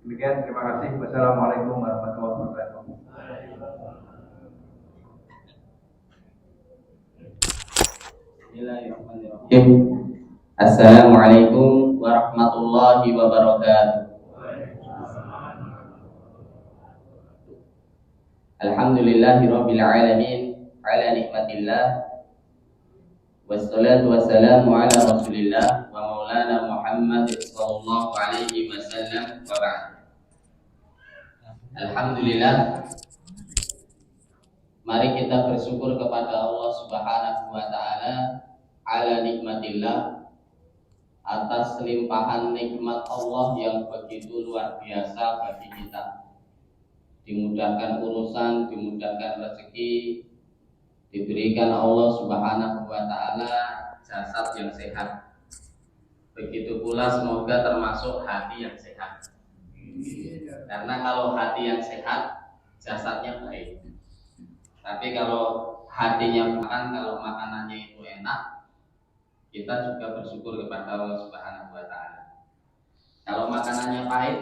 Demikian, terima kasih. Wassalamualaikum warahmatullahi wabarakatuh. Bismillahirrahmanirrahim. Assalamualaikum warahmatullahi wabarakatuh. Alhamdulillahirabbil alamin ala nikmatillah wassalatu wassalamu ala Rasulillah wa maulana Muhammad sallallahu alaihi wasallam wa ba'd. Alhamdulillah, mari kita bersyukur kepada Allah Subhanahu wa taala ala nikmatillah, atas limpahan nikmat Allah yang begitu luar biasa bagi kita. Dimudahkan urusan, dimudahkan rezeki, diberikan Allah Subhanahu wa taala jasad yang sehat. Begitu pula semoga termasuk hati yang sehat. Karena kalau hati yang sehat, jasadnya baik. Tapi kalau hatinya makan, kalau makanannya itu enak, kita juga bersyukur kepada Allah Subhanahu wa taala. Kalau makanannya pahit,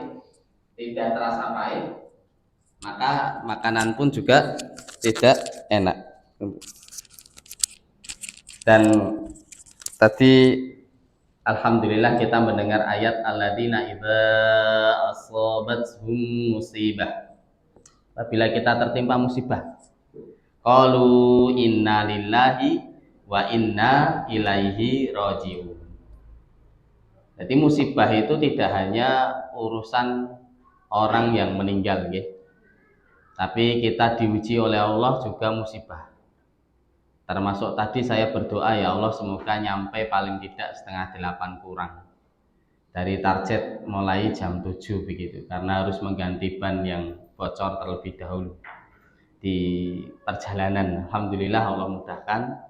tidak terasa pahit, maka makanan pun juga tidak enak. Dan tadi alhamdulillah kita mendengar ayat alladzina idza asabathum musibah. Apabila kita tertimpa musibah, qalu inna lillahi wa inna ilaihi raji'un. Jadi musibah itu tidak hanya urusan orang yang meninggal, gitu. Tapi kita diuji oleh Allah juga musibah. Termasuk tadi saya berdoa, ya Allah semoga nyampe paling tidak 7:30 kurang dari target mulai jam 7 begitu, karena harus mengganti ban yang bocor terlebih dahulu di perjalanan. Alhamdulillah Allah mudahkan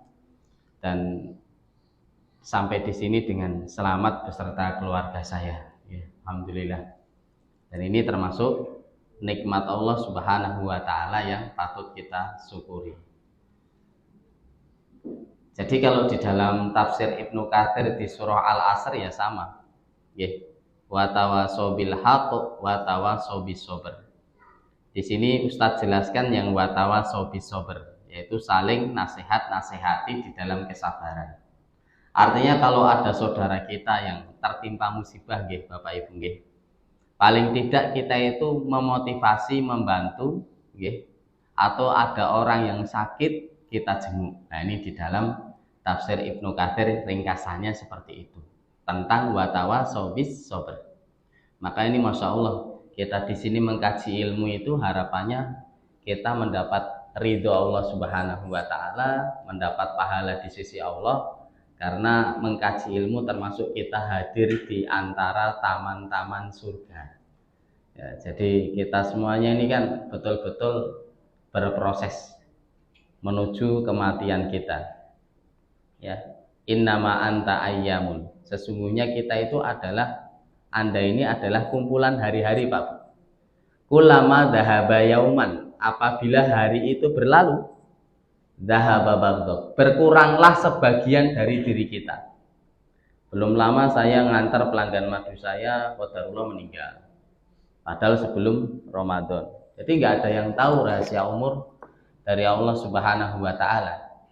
dan sampai di sini dengan selamat beserta keluarga saya, ya, alhamdulillah. Dan ini termasuk nikmat Allah Subhanahu wa taala yang patut kita syukuri. Jadi kalau di dalam tafsir Ibnu Katsir di surah Al-Asr ya sama. Nggih. Wa tawasau bil haqq wa tawasau bis sabr. Di sini Ustadz jelaskan yang wa tawasau bis sabr, yaitu saling nasihat-nasihati di dalam kesabaran. Artinya kalau ada saudara kita yang tertimpa musibah, nggih Bapak Ibu nggih, paling tidak kita itu memotivasi, membantu, okay? Atau ada orang yang sakit kita jenguk. Nah ini di dalam tafsir Ibnu Katsir ringkasannya seperti itu tentang watawasau bis sabr. Maka ini masya Allah kita di sini mengkaji ilmu itu harapannya kita mendapat ridho Allah Subhanahu wa taala, mendapat pahala di sisi Allah. Karena mengkaji ilmu termasuk kita hadir di antara taman-taman surga. Ya, jadi kita semuanya ini kan betul-betul berproses menuju kematian kita. Ya, innama anta ayyamun. Sesungguhnya kita itu adalah, Anda ini adalah kumpulan hari-hari, Pak. Kullama dhahaba yauman, apabila hari itu berlalu, dhahaba ba'dhu, berkuranglah sebagian dari diri kita. Belum lama saya ngantar pelanggan madu saya, qadarullah meninggal. Padahal sebelum Ramadan. Jadi nggak ada yang tahu rahasia umur dari Allah Subhanahu wa taala.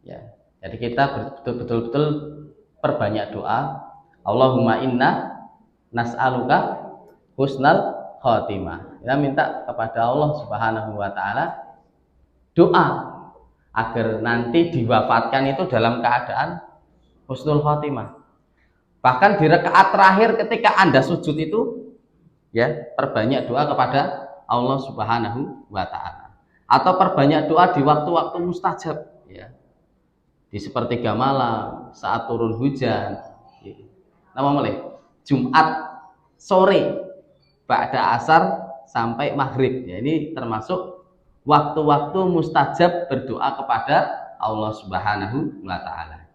Ya. Jadi kita betul-betul perbanyak doa. Allahumma inna nas'aluka husnal khotimah. Kita minta kepada Allah Subhanahu wa taala doa agar nanti diwafatkan itu dalam keadaan husnul khotimah. Bahkan di rakaat terakhir ketika Anda sujud itu, ya, perbanyak doa kepada Allah Subhanahu wa taala. Atau perbanyak doa di waktu-waktu mustajab, ya. Di sepertiga malam, saat turun hujan. Nama mulai Jumat sore, ba'da asar sampai maghrib. Ya, ini termasuk waktu-waktu mustajab berdoa kepada Allah Subhanahu wa taala.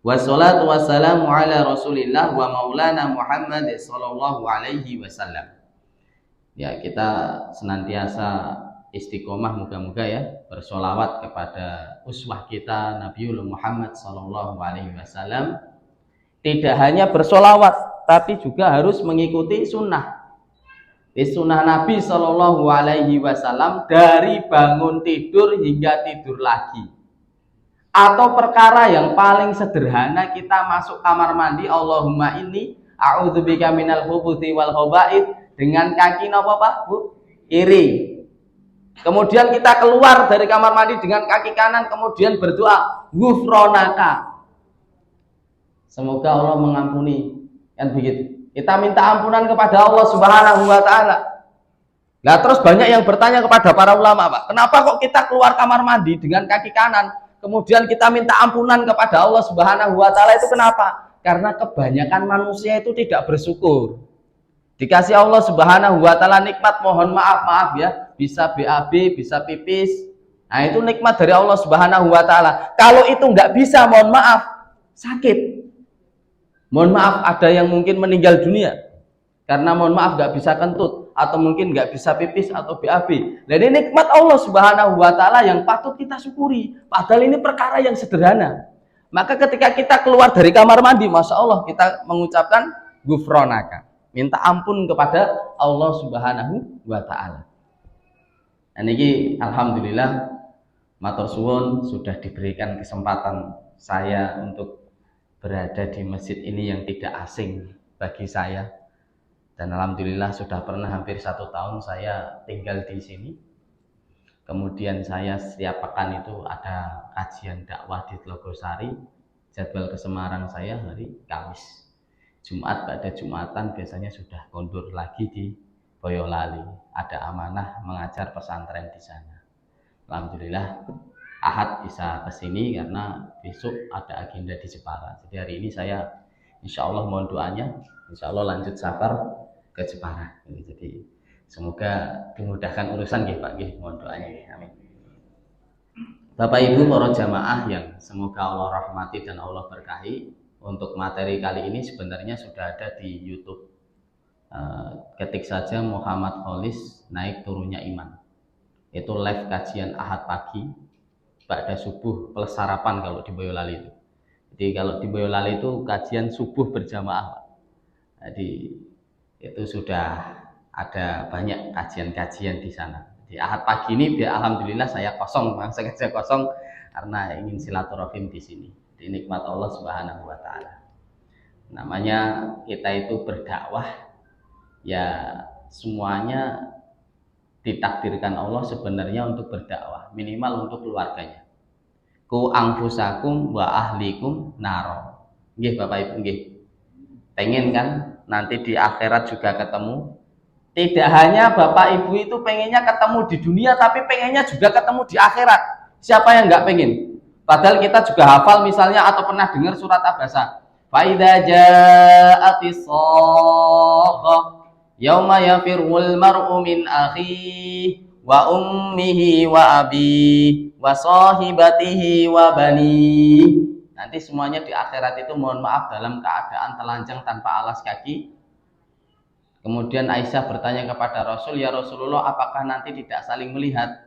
Wassalatu wassalamu ala Rasulillah wa maulana Muhammad sallallahu alaihi wasallam. Ya, kita senantiasa istiqomah, moga-moga ya, bersolawat kepada uswah kita Nabiullah Muhammad sallallahu alaihi wasallam. Tidak hanya bersolawat, tapi juga harus mengikuti sunnah. Sunnah Nabi Shallallahu Alaihi Wasallam dari bangun tidur hingga tidur lagi. Atau perkara yang paling sederhana, kita masuk kamar mandi, Allahumma inni a'udzubika minal khubuthi wal khaba'ith, dengan kaki napa Pak Bu? Kiri. Kemudian kita keluar dari kamar mandi dengan kaki kanan, kemudian berdoa ghufronaka, semoga Allah mengampuni. Kan begitu. Kita minta ampunan kepada Allah Subhanahu wa taala. Nah, terus banyak yang bertanya kepada para ulama, Pak, kenapa kok kita keluar kamar mandi dengan kaki kanan, kemudian kita minta ampunan kepada Allah Subhanahu wa taala, itu kenapa? Karena kebanyakan manusia itu tidak bersyukur. Dikasih Allah Subhanahu wa taala nikmat, mohon maaf ya, bisa BAB, bisa pipis. Nah, itu nikmat dari Allah Subhanahu wa taala. Kalau itu nggak bisa, mohon maaf, sakit. Mohon maaf, ada yang mungkin meninggal dunia karena mohon maaf nggak bisa kentut, atau mungkin nggak bisa pipis atau BAB. Jadi nikmat Allah Subhanahu wa taala yang patut kita syukuri. Padahal ini perkara yang sederhana. Maka ketika kita keluar dari kamar mandi, Masya Allah, kita mengucapkan ghufronaka, minta ampun kepada Allah Subhanahu wa taala. Dan ini alhamdulillah matur suwun sudah diberikan kesempatan saya untuk berada di masjid ini yang tidak asing bagi saya, dan alhamdulillah sudah pernah hampir 1 tahun saya tinggal di sini. Kemudian saya setiap pekan itu ada kajian dakwah di Telogosari. Jadwal ke Semarang saya hari Kamis. Jumat pada Jumatan biasanya sudah kondur lagi di Boyolali. Ada amanah mengajar pesantren di sana. Alhamdulillah Ahad bisa kesini karena besok ada agenda di Jepara. Jadi hari ini saya insya Allah mohon doanya, insya Allah lanjut safar ke Jepara. Jadi semoga dimudahkan urusan ya Pak, mohon doanya ya. Amin. Bapak Ibu para jamaah yang semoga Allah rahmati dan Allah berkahi, untuk materi kali ini sebenarnya sudah ada di YouTube. Ketik saja Muhammad Kholis naik turunnya iman. Itu live kajian Ahad pagi. Ba'da subuh plus sarapan kalau di Boyolali itu. Jadi kalau di Boyolali itu kajian subuh berjamaah, Pak. Jadi itu sudah ada banyak kajian-kajian di sana. Di Ahad pagi ini biar alhamdulillah saya kosong, sengaja kosong karena ingin silaturahim di sini. Di nikmat Allah Subhanahu wa taala. Namanya kita itu berdakwah, ya semuanya ditakdirkan Allah sebenarnya untuk berdakwah, minimal untuk keluarganya. Ku anfusakum wa ahlikum naro. Nggih Bapak Ibu nggih. Pengen kan nanti di akhirat juga ketemu? Tidak hanya Bapak Ibu itu pengennya ketemu di dunia, tapi pengennya juga ketemu di akhirat. Siapa yang nggak pengen? Padahal kita juga hafal misalnya atau pernah dengar surat Abasa. Fa idza ja'atis shaqqah yauma yafirul mar'u min akhihi wa ummihi wa abihi wa sahibatihi wa bani. Nanti semuanya di akhirat itu mohon maaf dalam keadaan telanjang tanpa alas kaki. Kemudian Aisyah bertanya kepada Rasul, ya Rasulullah, apakah nanti tidak saling melihat?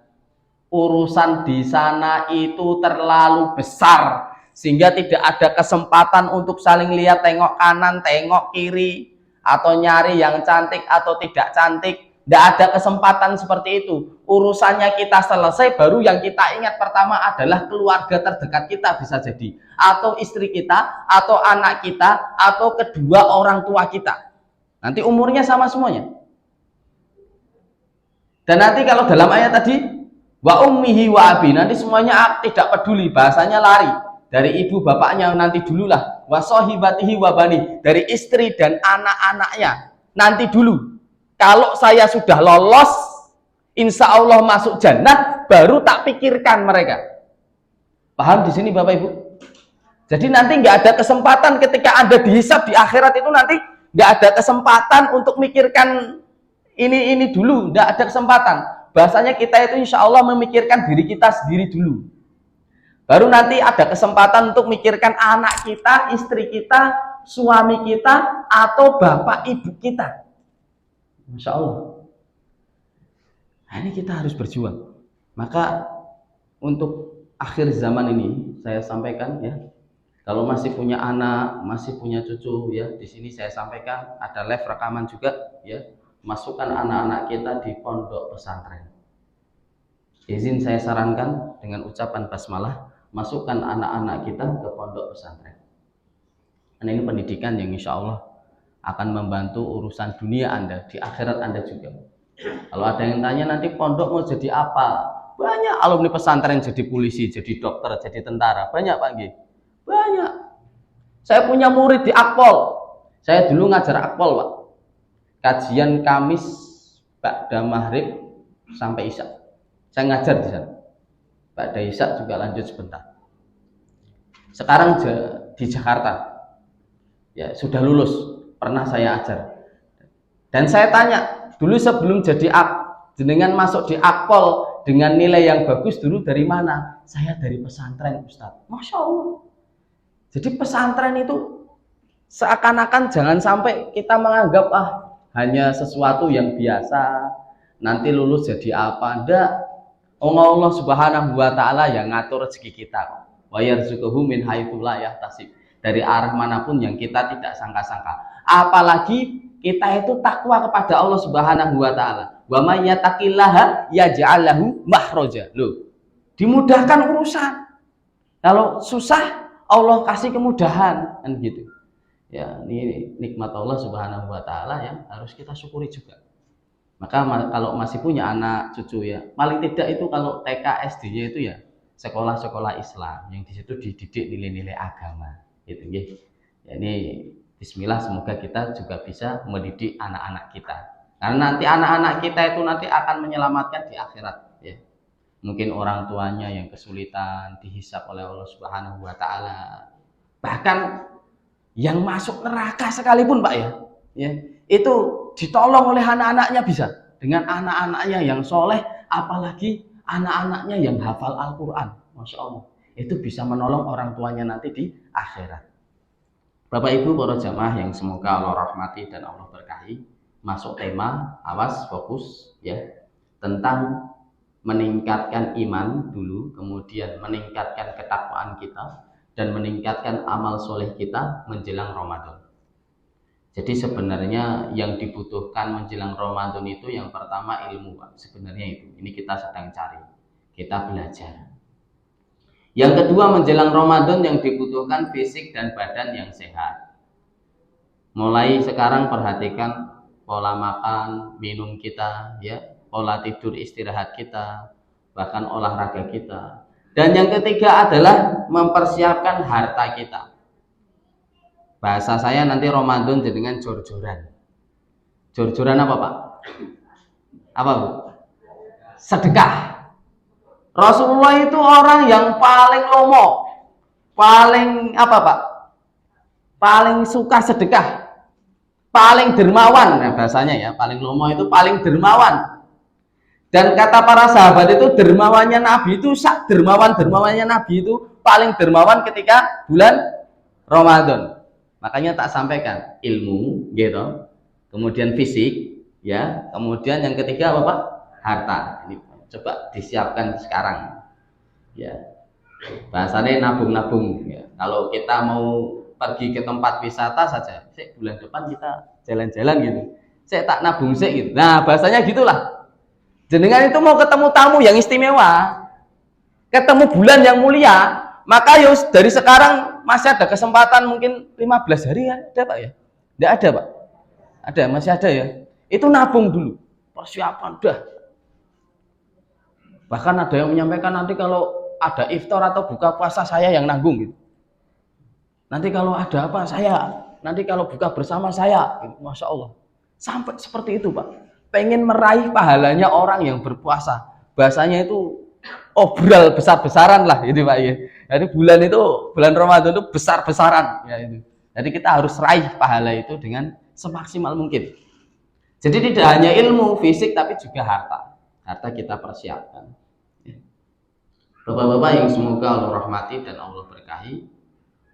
Urusan di sana itu terlalu besar sehingga tidak ada kesempatan untuk saling lihat, tengok kanan, tengok kiri, atau nyari yang cantik atau tidak cantik. Tidak ada kesempatan seperti itu. Urusannya kita selesai, baru yang kita ingat pertama adalah keluarga terdekat kita bisa jadi, atau istri kita, atau anak kita, atau kedua orang tua kita. Nanti umurnya sama semuanya. Dan nanti kalau dalam ayat tadi wa ummihi wa abi, nanti semuanya tidak peduli, bahasanya lari. Dari ibu bapaknya nanti dululah, wa sahibatihi wa bani, dari istri dan anak-anaknya nanti dulu. Kalau saya sudah lolos, insya Allah masuk jannah, baru tak pikirkan mereka. Paham di sini Bapak Ibu? Jadi nanti nggak ada kesempatan ketika Anda dihisab di akhirat itu, nanti nggak ada kesempatan untuk mikirkan ini dulu, nggak ada kesempatan. Bahasanya kita itu insya Allah memikirkan diri kita sendiri dulu. Baru nanti ada kesempatan untuk mikirkan anak kita, istri kita, suami kita, atau bapak ibu kita. Masya Allah. Nah, ini kita harus berjuang. Maka untuk akhir zaman ini saya sampaikan ya, kalau masih punya anak, masih punya cucu ya, di sini saya sampaikan ada live rekaman juga ya. masukkan anak-anak kita di pondok pesantren. Izin saya sarankan dengan ucapan basmalah, masukkan anak-anak kita ke pondok pesantren. Karena ini pendidikan yang insya Allah akan membantu urusan dunia Anda, di akhirat Anda juga. Kalau ada yang tanya nanti pondok mau jadi apa? Banyak alumni pesantren jadi polisi, jadi dokter, jadi tentara. Banyak Pak G. Banyak. Saya punya murid di Akpol. Saya dulu ngajar Akpol Pak. Kajian Kamis Ba'da Maghrib sampai Isya. Saya ngajar di sana. Ba'da Isya juga lanjut sebentar. Sekarang di Jakarta. Ya, sudah lulus. Pernah saya ajar. Dan saya tanya, dulu sebelum jadi jenengan masuk di Akpol dengan nilai yang bagus dulu dari mana? Saya dari pesantren Ustaz. Masya Allah. Jadi pesantren itu seakan-akan jangan sampai kita menganggap hanya sesuatu yang biasa. Nanti lulus jadi apa? Enggak. Allah Subhanahu wa taala yang ngatur rezeki kita. Wa yarzuquhu min haitsu la yahtasib. Dari arah manapun yang kita tidak sangka-sangka. Apalagi kita itu takwa kepada Allah Subhanahu wa taala. Wa may yattaqillaha yaj'al lahu makhraja. Loh, dimudahkan urusan. Kalau susah Allah kasih kemudahan kan gitu. Ya, ini nikmat Allah Subhanahu wa taala yang harus kita syukuri juga. Maka kalau masih punya anak cucu ya, paling tidak itu kalau TK SD-nya itu ya sekolah-sekolah Islam yang di situ dididik nilai-nilai agama gitu nggih. Ya, ini bismillah semoga kita juga bisa mendidik anak-anak kita. Karena nanti anak-anak kita itu nanti akan menyelamatkan di akhirat ya. Mungkin orang tuanya yang kesulitan dihisab oleh Allah Subhanahu wa taala. Bahkan yang masuk neraka sekalipun Pak ya, itu ditolong oleh anak-anaknya bisa. Dengan anak-anaknya yang soleh, apalagi anak-anaknya yang hafal Al-Quran. Masya Allah. Itu bisa menolong orang tuanya nanti di akhirat. Bapak Ibu para jamaah yang semoga Allah rahmati dan Allah berkahi, masuk tema, awas, fokus ya, tentang meningkatkan iman dulu, kemudian meningkatkan ketakwaan kita, dan meningkatkan amal soleh kita menjelang Ramadan. Jadi sebenarnya yang dibutuhkan menjelang Ramadan itu yang pertama ilmu Pak. Sebenarnya itu, ini kita sedang cari, kita belajar. Yang kedua menjelang Ramadan yang dibutuhkan fisik dan badan yang sehat. Mulai sekarang perhatikan pola makan, minum kita ya, pola tidur istirahat kita, bahkan olahraga kita. Dan yang ketiga adalah mempersiapkan harta kita. Bahasa saya nanti Ramadan dengan jor-joran. Jor-joran apa Pak? Apa Bu? Sedekah. Rasulullah itu orang yang paling lomo, paling apa Pak? Paling suka sedekah, paling dermawan. Nah, bahasanya ya, paling lomo itu paling dermawan. Dan kata para sahabat itu dermawannya Nabi itu dermawannya Nabi itu paling dermawan ketika bulan Ramadan. Makanya tak sampaikan ilmu, gitu. Kemudian fisik, ya. Kemudian yang ketiga apa Pak? Harta. Ini coba disiapkan sekarang. Ya. Bahasanya nabung-nabung. Ya. Kalau kita mau pergi ke tempat wisata saja, bulan depan kita jalan-jalan gitu. Saya tak nabung gitu. Nah bahasanya gitulah. Jenengan itu mau ketemu tamu yang istimewa, ketemu bulan yang mulia, maka yus dari sekarang masih ada kesempatan mungkin 15 hari ya, ada Pak ya? Tidak ada Pak? Ada, masih ada ya. Itu nabung dulu, persiapan dah. Bahkan ada yang menyampaikan nanti kalau ada iftar atau buka puasa saya yang nanggung gitu. Nanti kalau ada apa saya, nanti kalau buka bersama saya, gitu. Masya Allah. Sampai seperti itu Pak. Pengen meraih pahalanya orang yang berpuasa. Bahasanya itu obral besar-besaran lah itu Pak ya. Jadi bulan Ramadan itu besar-besaran ya itu. Jadi kita harus raih pahala itu dengan semaksimal mungkin. Jadi tidak hanya ilmu fisik tapi juga harta. Harta kita persiapkan. Bapak-bapak yang semoga Allah rahmati dan Allah berkahi.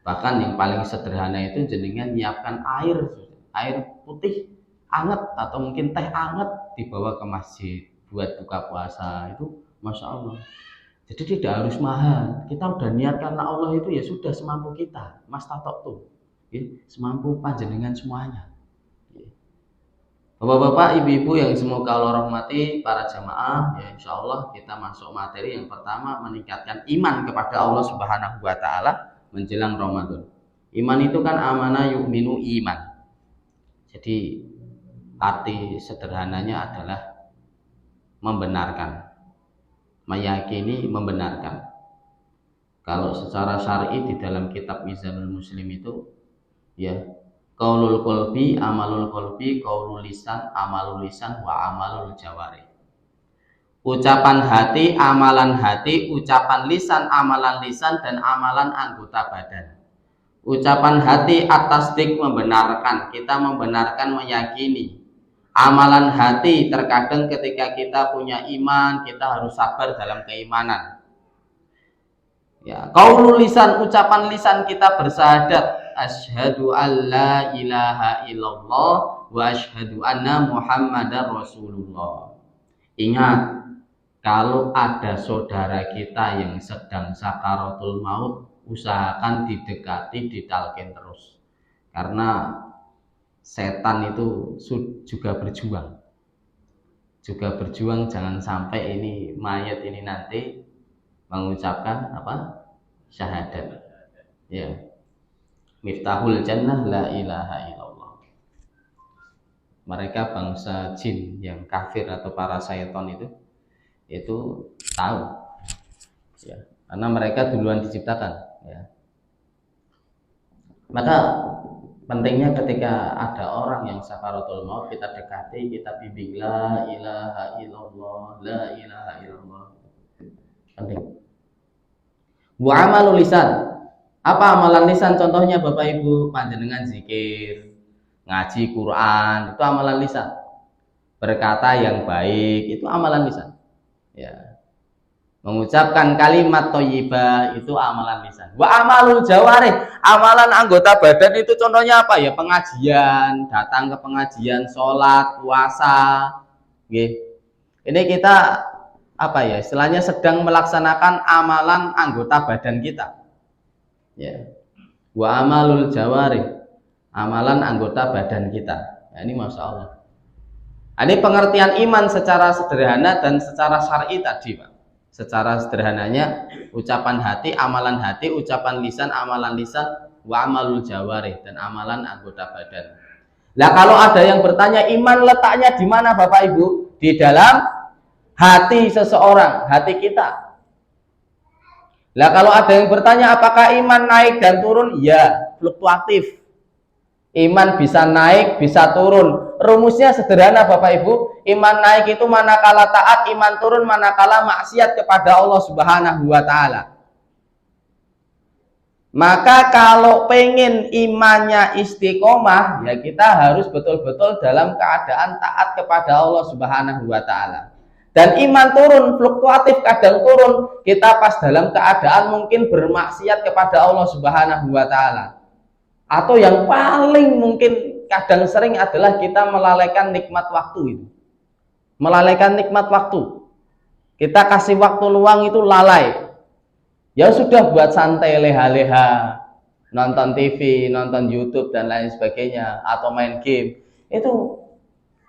Bahkan yang paling sederhana itu jenengan nyiapkan air putih anget atau mungkin teh anget dibawa ke masjid buat buka puasa itu Masya Allah. Jadi tidak harus mahal. Kita udah niat karena Allah itu ya sudah semampu kita. Mas tatok tuh, ya, semampu panjenengan semuanya. Ya. Bapak-bapak, ibu-ibu yang semoga Allah rahmati, para jamaah, ya insya Allah kita masuk materi yang pertama, meningkatkan iman kepada Allah Subhanahu wa Ta'ala menjelang Ramadan. Iman itu kan amanah yu'minu iman. Jadi arti sederhananya adalah membenarkan, meyakini, membenarkan. Kalau secara syar'i di dalam kitab Mizanul Muslim itu ya qaulul qalbi, amalul qalbi, qaulul lisan, amalul lisan, wa amalul jawari. Ucapan hati, amalan hati, ucapan lisan, amalan lisan, dan amalan anggota badan. Ucapan hati atasdik membenarkan, kita membenarkan, meyakini. Amalan hati terkadang ketika kita punya iman, kita harus sabar dalam keimanan. Ya, qaulul lisan, ucapan lisan kita bersyahadat asyhadu alla ilaha illallah wa asyhadu anna muhammadar rasulullah. Ingat, kalau ada saudara kita yang sedang sakaratul maut, usahakan didekati, ditalkin terus. Karena setan itu juga berjuang. Juga berjuang, jangan sampai ini mayat ini nanti mengucapkan apa? Syahadat. Ya. Miftahul jannah la ilaha illallah. Mereka bangsa jin yang kafir atau para syaitan itu tahu ya, karena mereka duluan diciptakan ya. Maka pentingnya ketika ada orang yang sakaratul maut, kita dekati, kita bimbing la ilaha illallah, la ilaha illallah. Penting. Wa amalul lisan. Apa amalan lisan? Contohnya Bapak Ibu panjenengan zikir, ngaji Quran, itu amalan lisan. Berkata yang baik, itu amalan lisan. Ya. Mengucapkan kalimat thayyibah, itu amalan lisan. Wa amalul jawarih, amalan anggota badan itu contohnya apa ya? Pengajian, datang ke pengajian, sholat, puasa. Ini kita apa ya? Istilahnya sedang melaksanakan amalan anggota badan kita. Ya. Wa amalul jawarih, amalan anggota badan kita. Ya, ini Masya Allah. Ini pengertian iman secara sederhana dan secara syar'i tadi, Pak. Secara sederhananya, ucapan hati, ucapan lisan, amalan lisan, wa amalul jawarih, dan amalan anggota badan. Nah, kalau ada yang bertanya iman letaknya di mana Bapak Ibu? Di dalam hati seseorang, hati kita. Lah kalau ada yang bertanya apakah iman naik dan turun? Ya, fluktuatif. Iman bisa naik, bisa turun. Rumusnya sederhana Bapak Ibu. Iman naik itu manakala taat, iman turun manakala maksiat kepada Allah Subhanahu wa Ta'ala. Maka kalau pengen imannya istiqomah, ya kita harus betul-betul dalam keadaan taat kepada Allah Subhanahu wa Ta'ala. Dan iman turun, fluktuatif, kadang turun. Kita pas dalam keadaan mungkin bermaksiat kepada Allah Subhanahu wa Ta'ala. Atau yang paling mungkin kadang sering adalah kita melalaikan nikmat waktu itu. Melalaikan nikmat waktu. Kita kasih waktu luang itu lalai. Ya sudah buat santai, leha-leha, nonton TV, nonton YouTube dan lain sebagainya, atau main game. Itu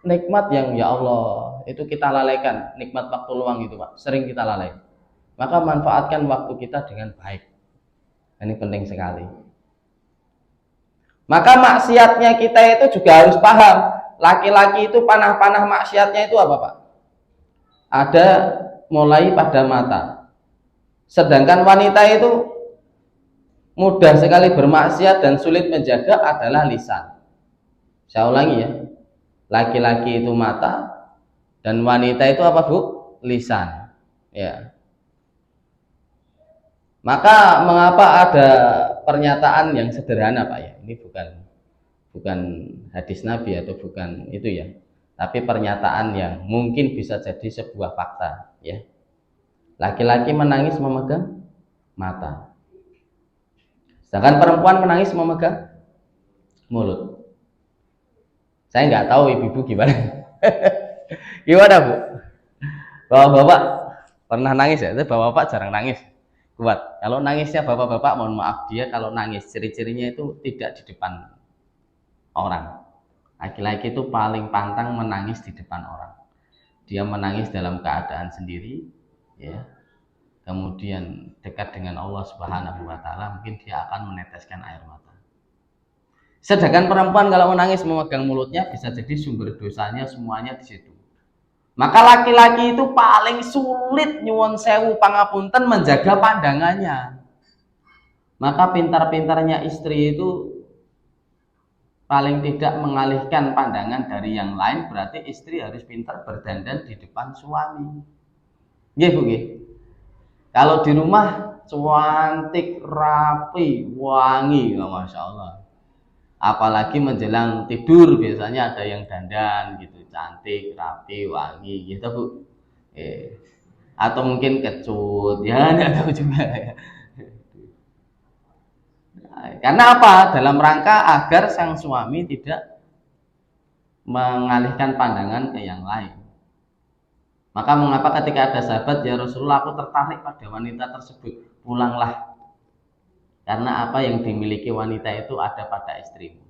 nikmat yang ya Allah, itu kita lalaikan. Nikmat waktu luang itu Pak, sering kita lalai. Maka manfaatkan waktu kita dengan baik. Ini penting sekali. Maka maksiatnya kita itu juga harus paham. Laki-laki itu panah-panah maksiatnya itu apa Pak? Ada mulai pada mata. Sedangkan wanita itu mudah sekali bermaksiat dan sulit menjaga adalah lisan. Saya ulangi ya. Laki-laki itu mata dan wanita itu apa Bu? Lisan. Ya. Maka mengapa ada pernyataan yang sederhana Pak ya? Ini bukan hadis Nabi atau bukan itu ya. Tapi pernyataan yang mungkin bisa jadi sebuah fakta ya. Laki-laki menangis memegang mata. Sedangkan perempuan menangis memegang mulut. Saya nggak tahu ibu-ibu gimana. Gimana Bu? Bapak-bapak pernah nangis ya? Bapak-bapak jarang nangis. Kuat. Kalau nangisnya bapak-bapak, mohon maaf, dia kalau nangis ciri-cirinya itu tidak di depan orang. Laki-laki itu paling pantang menangis di depan orang. Dia menangis dalam keadaan sendiri, ya. Kemudian dekat dengan Allah Subhanahu wa taala, mungkin dia akan meneteskan air mata. Sedangkan perempuan kalau menangis memegang mulutnya, bisa jadi sumber dosanya semuanya di situ. Maka laki-laki itu paling sulit nyuwun sewu pangapunten menjaga pandangannya. Maka pintar-pintarnya istri itu paling tidak mengalihkan pandangan dari yang lain, berarti istri harus pintar berdandan di depan suami. Nggih, Bu nggih. Kalau di rumah cantik, rapi, wangi, oh, Masya Allah. Apalagi menjelang tidur biasanya ada yang dandan gitu, cantik, rapi, wangi, gitu Bu. Atau mungkin kecut, ya nggak tahu juga ya. Karena apa? Dalam rangka agar sang suami tidak mengalihkan pandangan ke yang lain. Maka mengapa ketika ada sahabat, ya Rasulullah aku tertarik pada wanita tersebut, pulanglah. Karena apa yang dimiliki wanita itu ada pada istrimu.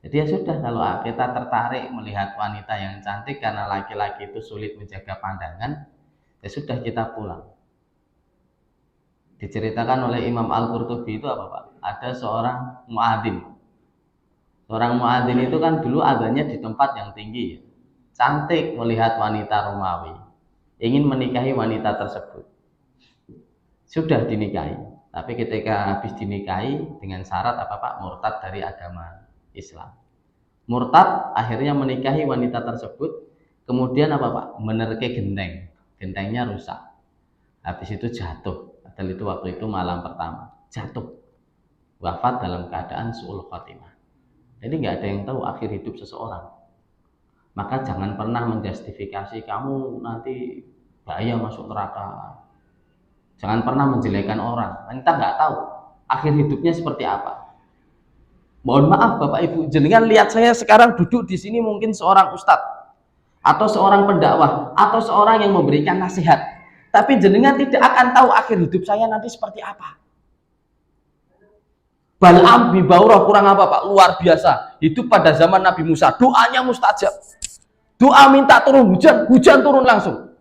Jadi ya sudah, kalau kita tertarik melihat wanita yang cantik karena laki-laki itu sulit menjaga pandangan, ya sudah kita pulang. Diceritakan oleh Imam Al-Qurtubi itu apa Pak? Ada seorang muadzin. Seorang muadzin itu kan dulu adanya di tempat yang tinggi, cantik melihat wanita Romawi, ingin menikahi wanita tersebut. Sudah dinikahi, tapi ketika habis dinikahi dengan syarat apa Pak? Murtad dari agama Islam. Murtad, akhirnya menikahi wanita tersebut, kemudian apa Pak? Menerke genteng, gentengnya rusak. Habis itu jatuh. Padahal itu waktu itu malam pertama, jatuh, wafat dalam keadaan su'ul khotimah. Jadi nggak ada yang tahu akhir hidup seseorang. Maka jangan pernah menjustifikasi kamu nanti bahaya masuk neraka. Jangan pernah menjelekkan orang. Kita nggak tahu akhir hidupnya seperti apa. Mohon maaf Bapak Ibu, jenengan lihat saya sekarang duduk di sini mungkin seorang ustadz atau seorang pendakwah atau seorang yang memberikan nasihat. Tapi jenengan tidak akan tahu akhir hidup saya nanti seperti apa. Bal'am bin Baurah kurang apa Pak? Luar biasa. Hidup pada zaman Nabi Musa. Doanya mustajab. Doa minta turun hujan, hujan turun langsung.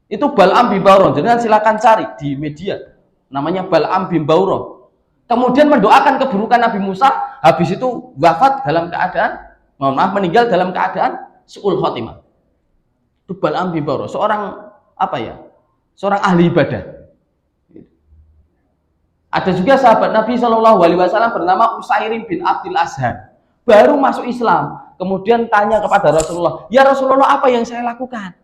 Itu Bal'am bin Baurah. Jenengan silakan cari di media. Namanya Bal'am bin Baurah. Kemudian mendoakan keburukan Nabi Musa. Habis itu wafat dalam keadaan, mohon maaf, meninggal dalam keadaan su'ul khotimah. Itu Bal'am bin Baurah. Seorang apa ya? Seorang ahli ibadah. Ada juga sahabat Nabi Shallallahu Alaihi Wasallam bernama Usairim bin Abdul Azhar, baru masuk Islam, kemudian tanya kepada Rasulullah, ya Rasulullah apa yang saya lakukan?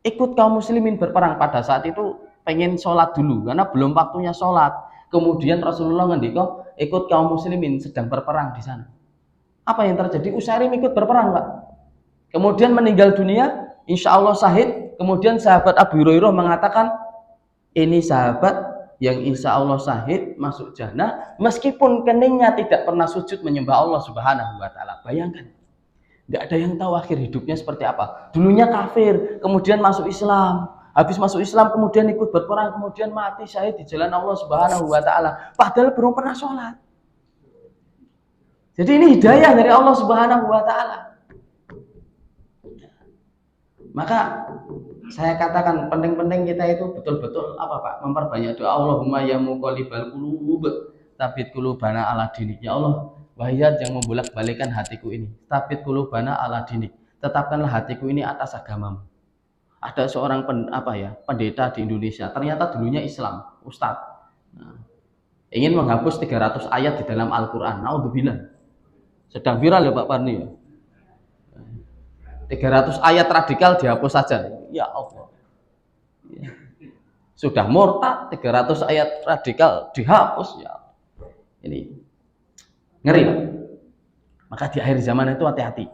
Ikut kaum muslimin berperang. Pada saat itu pengen sholat dulu karena belum waktunya sholat. Kemudian Rasulullah ngendika, ikut kaum muslimin sedang berperang di sana. Apa yang terjadi? Usairim ikut berperang Pak. Kemudian meninggal dunia, insya Allah syahid. Kemudian sahabat Abu Hurairah mengatakan, ini sahabat yang insya Allah syahid masuk jannah meskipun keningnya tidak pernah sujud menyembah Allah Subhanahu wa taala. Bayangkan, nggak ada yang tahu akhir hidupnya seperti apa. Dulunya kafir, kemudian masuk Islam, habis masuk Islam kemudian ikut berperang, kemudian mati syahid di jalan Allah Subhanahu wa taala, padahal belum pernah sholat. Jadi ini hidayah dari Allah Subhanahu wa taala. Maka saya katakan penting-penting kita itu betul-betul apa Pak? Memperbanyak doa. Allahumma ya muqallibal qulub, tsabit qulubana ala dinik. Ya Allah, wahai yang membolak-balikan hatiku ini, tsabit qulubana ala dinik. Tetapkanlah hatiku ini atas agamamu. Ada seorang pendeta di Indonesia, ternyata dulunya Islam, ustadz. Nah, ingin menghapus 300 ayat di dalam Al-Qur'an. Naudzubillah. Sedang viral ya Pak Parni ya. 300 ayat radikal dihapus saja. Ya Allah. Ya. Sudah murtad, 300 ayat radikal dihapus ya. Ini ngeri. Maka di akhir zaman itu hati-hati.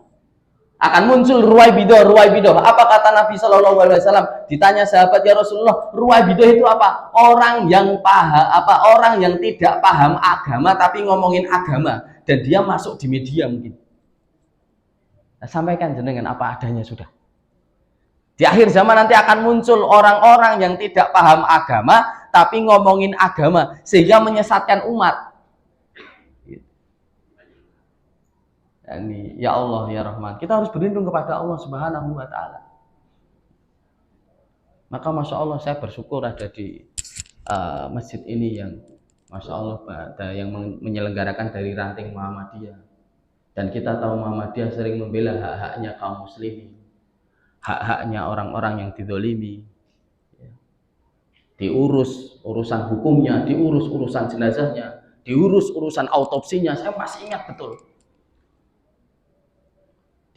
Akan muncul ruwaibidah. Apa kata Nabi Shallallahu Alaihi Wasallam? Ditanya sahabat, ya Rasulullah, ruwaibidah itu apa? Orang yang orang yang tidak paham agama tapi ngomongin agama dan dia masuk di media mungkin. Nah, sampaikan jenengan apa adanya sudah. Di akhir zaman nanti akan muncul orang-orang yang tidak paham agama tapi ngomongin agama sehingga menyesatkan umat. Ini ya Allah ya Rahman. Kita harus berlindung kepada Allah Subhanahu wa taala. Maka Masya Allah saya bersyukur ada di masjid ini yang Masya Allah ada yang menyelenggarakan dari ranting Muhammadiyah. Dan kita tahu Muhammadiyah sering membela hak-haknya kaum muslimin, hak-haknya orang-orang yang dizalimi. Diurus urusan hukumnya, diurus urusan jenazahnya, diurus urusan autopsinya. Saya masih ingat betul.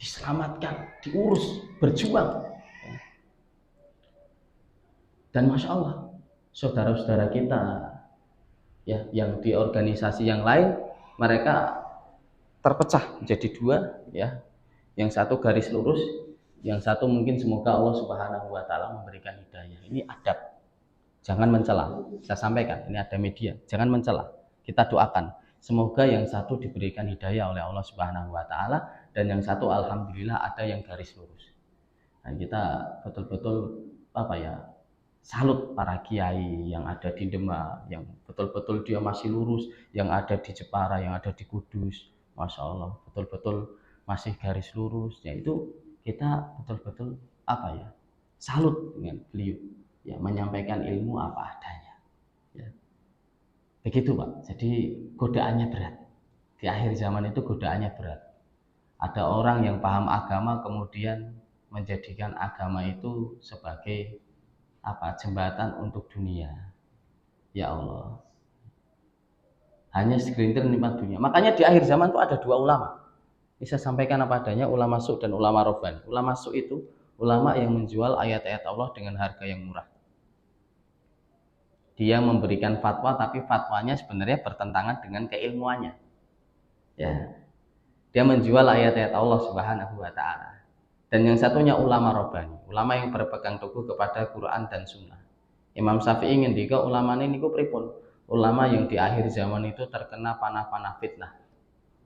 Diselamatkan, diurus, berjuang. Dan Masya Allah, saudara-saudara kita ya yang di organisasi yang lain, mereka terpecah menjadi dua ya. Yang satu garis lurus, yang satu mungkin semoga Allah Subhanahu wa taala memberikan hidayah. Ini adab. Jangan mencela. Saya sampaikan, ini ada media. Jangan mencela. Kita doakan semoga yang satu diberikan hidayah oleh Allah Subhanahu wa taala dan yang satu alhamdulillah ada yang garis lurus. Nah, kita betul-betul salut para kiai yang ada di Demak, yang betul-betul dia masih lurus, yang ada di Jepara, yang ada di Kudus, Masya Allah, betul-betul masih garis lurus. Ya itu kita betul-betul salut dengan beliau, ya menyampaikan ilmu apa adanya. Ya. Begitu Pak. Jadi godaannya berat. Di akhir zaman itu godaannya berat. Ada orang yang paham agama kemudian menjadikan agama itu sebagai jembatan untuk dunia. Ya Allah, hanya segelintir nikmat dunia. Makanya di akhir zaman itu ada dua ulama. Bisa sampaikan apa adanya, ulama su' dan ulama robbani. Ulama su' itu ulama yang menjual ayat-ayat Allah dengan harga yang murah. Dia memberikan fatwa tapi fatwanya sebenarnya bertentangan dengan keilmuannya. Ya. Dia menjual ayat-ayat Allah Subhanahu wa taala. Dan yang satunya ulama robbani, ulama yang berpegang teguh kepada Quran dan Sunnah. Imam Syafi'i ngendika ulama ini niku pripun? Ulama yang di akhir zaman itu terkena panah-panah fitnah.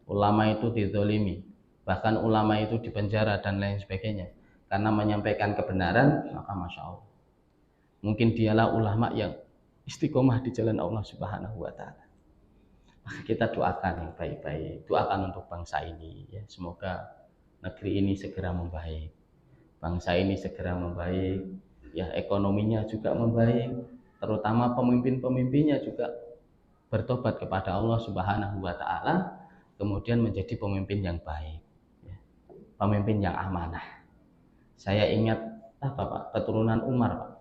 Ulama itu dizalimi, bahkan ulama itu dipenjara dan lain sebagainya karena menyampaikan kebenaran. Maka Masya Allah, mungkin dialah ulama yang istiqomah di jalan Allah Subhanahu wa taala. Maka kita doakan yang baik-baik, doakan untuk bangsa ini ya, semoga negeri ini segera membaik, bangsa ini segera membaik, ya ekonominya juga membaik, terutama pemimpin-pemimpinnya juga bertobat kepada Allah Subhanahu wa taala, kemudian menjadi pemimpin yang baik, ya. Pemimpin yang amanah. Saya ingat Pak, keturunan Umar Pak.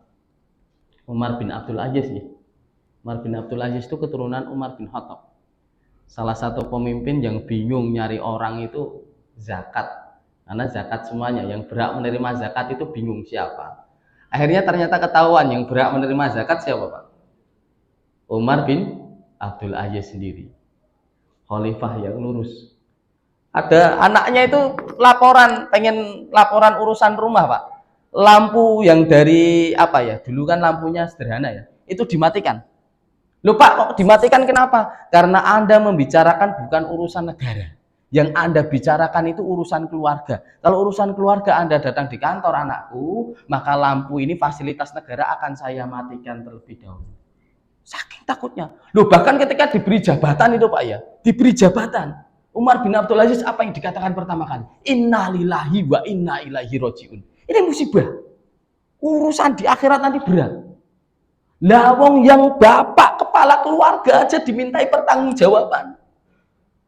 Umar bin Abdul Aziz ya. Umar bin Abdul Aziz itu keturunan Umar bin Khattab. Salah satu pemimpin yang bingung nyari orang itu zakat. Karena zakat semuanya, yang berhak menerima zakat itu bingung siapa. Akhirnya ternyata ketahuan yang berhak menerima zakat siapa Pak? Umar bin Abdul Aziz sendiri. Khalifah yang lurus. Ada anaknya itu pengen laporan urusan rumah Pak. Lampu yang dari dulu kan lampunya sederhana ya, itu dimatikan. Loh Pak, kok dimatikan kenapa? Karena Anda membicarakan bukan urusan negara. Yang Anda bicarakan itu urusan keluarga. Kalau urusan keluarga Anda datang di kantor anakku, maka lampu ini fasilitas negara akan saya matikan terlebih dahulu. Saking takutnya. Loh bahkan ketika diberi jabatan itu Pak ya, diberi jabatan. Umar bin Abdul Aziz apa yang dikatakan pertama kali? Innalillahi wa inna ilaihi rajiun. Ini musibah. Urusan di akhirat nanti berat. Lah wong yang bapak kepala keluarga aja dimintai pertanggungjawaban.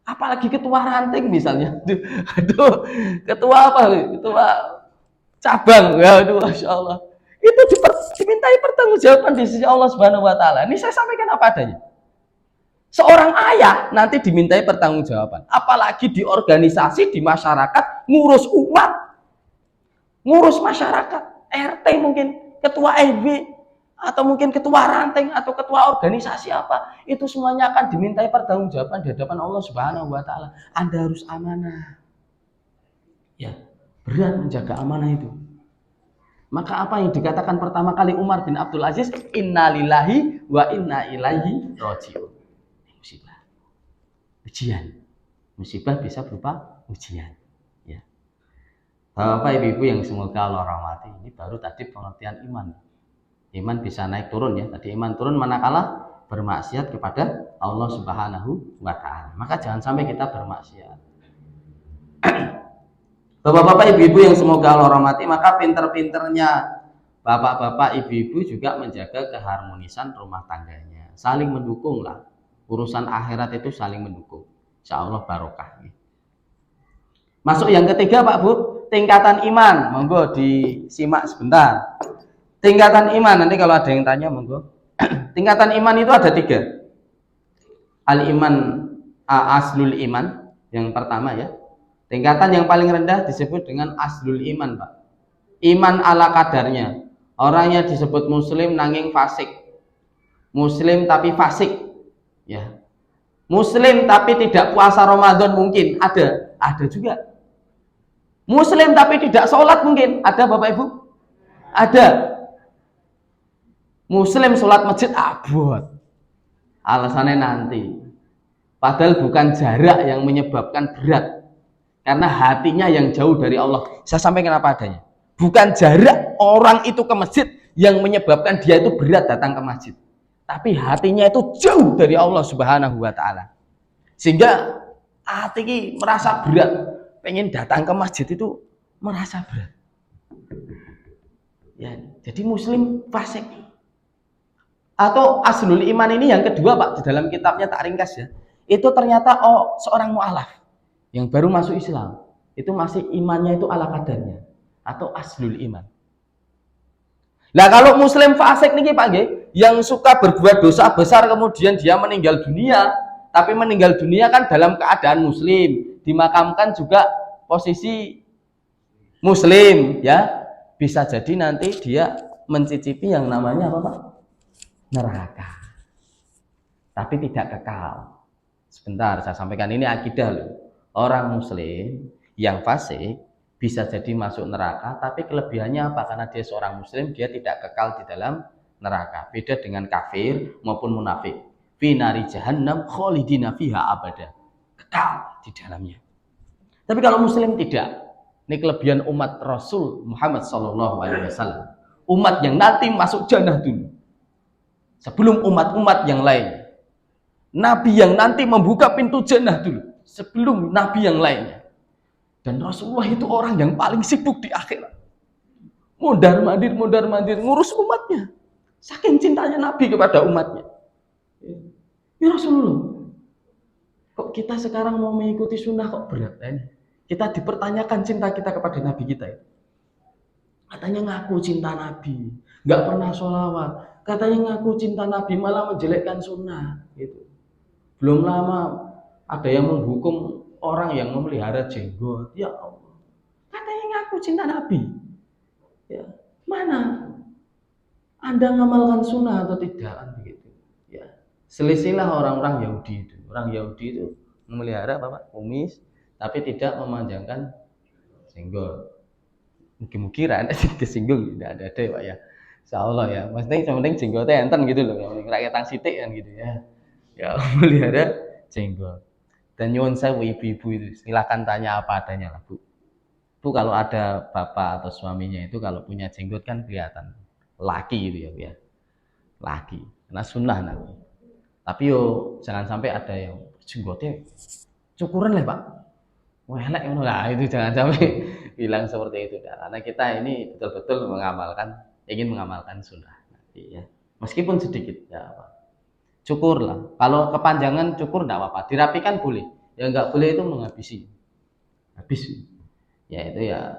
Apalagi ketua ranting misalnya. Aduh, ketua Ketua cabang. Ya aduh Masya Allah. Itu dimintai pertanggungjawaban di sisi Allah Subhanahu wa taala. Ini saya sampaikan apa adanya. Seorang ayah nanti dimintai pertanggungjawaban. Apalagi di organisasi, di masyarakat, ngurus umat, ngurus masyarakat, RT mungkin, ketua RW, atau mungkin ketua ranting atau ketua organisasi apa, itu semuanya akan dimintai pertanggungjawaban di hadapan Allah Subhanahu wa taala. Anda harus amanah. Ya, berat menjaga amanah itu. Maka apa yang dikatakan pertama kali Umar bin Abdul Aziz, innalillahi wa inna ilaihi rajiun. Musibah. Ujian. Musibah bisa berupa ujian. Ya. Bapak Ibu yang semoga Allah rahmati, ini baru tadi pengertian iman. Iman bisa naik turun ya. Tadi iman turun manakala bermaksiat kepada Allah Subhanahu wa taala. Maka jangan sampai kita bermaksiat. Bapak-bapak ibu-ibu yang semoga Allah rahmati, maka pinter-pinternya bapak-bapak ibu-ibu juga menjaga keharmonisan rumah tangganya. Saling mendukung lah. Urusan akhirat itu saling mendukung. Insya Allah barokah. Masuk yang ketiga Pak Bu, tingkatan iman. Monggo disimak sebentar. Tingkatan iman, nanti kalau ada yang tanya monggo. Tingkatan iman itu ada 3. Al-iman aslul iman, yang pertama ya. Tingkatan yang paling rendah disebut dengan aslul iman, Pak. Iman ala kadarnya. Orangnya disebut muslim nanging fasik. Muslim tapi fasik. Ya. Muslim tapi tidak puasa Ramadan mungkin ada juga. Muslim tapi tidak sholat mungkin ada, Bapak Ibu? Ada. Muslim sholat masjid abot. Alasannya nanti. Padahal bukan jarak yang menyebabkan berat. Karena hatinya yang jauh dari Allah. Saya sampaikan apa adanya. Bukan jarak orang itu ke masjid yang menyebabkan dia itu berat datang ke masjid. Tapi hatinya itu jauh dari Allah Subhanahu wa ta'ala. Sehingga hati ini merasa berat. Pengen datang ke masjid itu merasa berat. Ya, jadi muslim fasik. Atau aslul iman ini yang kedua Pak, di dalam kitabnya tak ringkas ya. Itu ternyata seorang mu'alaf yang baru masuk Islam, itu masih imannya itu ala kadarnya atau aslul iman. Nah kalau muslim fasik nih Pak yang suka berbuat dosa besar kemudian dia meninggal dunia, tapi meninggal dunia kan dalam keadaan muslim, dimakamkan juga posisi muslim ya, bisa jadi nanti dia mencicipi yang namanya apa Pak? Neraka. Tapi tidak kekal. Sebentar saya sampaikan, ini akidah loh. Orang muslim yang fasik bisa jadi masuk neraka, tapi kelebihannya apa? Karena dia seorang muslim, dia tidak kekal di dalam neraka. Beda dengan kafir maupun munafik. Fi nari jahannam khalidina fiha abada. Kekal di dalamnya. Tapi kalau muslim tidak. Ini kelebihan umat Rasul Muhammad SAW. Umat yang nanti masuk jannah dulu. Sebelum umat-umat yang lain. Nabi yang nanti membuka pintu jannah dulu. Sebelum nabi yang lainnya. Dan Rasulullah itu orang yang paling sibuk di akhirat. Mondar-mandir ngurus umatnya. Saking cintanya Nabi kepada umatnya. Ya Rasulullah, kok kita sekarang mau mengikuti sunnah kok berat ini? Kita dipertanyakan cinta kita kepada Nabi kita. Katanya ngaku cinta Nabi, nggak pernah sholawat. Katanya ngaku cinta Nabi, malah menjelekkan sunnah. Gitu. Belum lama ada yang menghukum orang yang memelihara jenggot. Ya Allah, katanya ngaku cinta Nabi. Ya, mana? Anda ngamalkan sunnah atau tidak? Begitu. Ya, selisihlah orang-orang Yahudi itu. Orang Yahudi itu memelihara apa Pak? Kumis, tapi tidak memanjangkan jenggot. Mungkin-mungkin ada kesinggung, tidak ada Pak ya. Insya Allah ya. Maksudnya yang penting jenggotnya enten gitu loh. Yang penting rakyat sitik kan gitu ya. Ya memelihara jenggot. Dan nyuwun sewu ibu-ibu itu silakan tanya apa adanya lah Bu. Bu kalau ada bapak atau suaminya itu kalau punya jenggot kan kelihatan laki gitu ya Bu ya. Laki. Karena sunnah nanti. Tapi yo jangan sampai ada yang jenggotnya cukuran lah Pak. Wah elek ngono lah, itu jangan sampai bilang seperti itu karena kita ini betul-betul ingin mengamalkan sunnah nanti ya. Meskipun sedikit ya Pak. Cukur lah. Kalau kepanjangan cukur enggak apa-apa. Dirapikan boleh. Yang enggak boleh itu menghabisi. Habis. Ya itu ya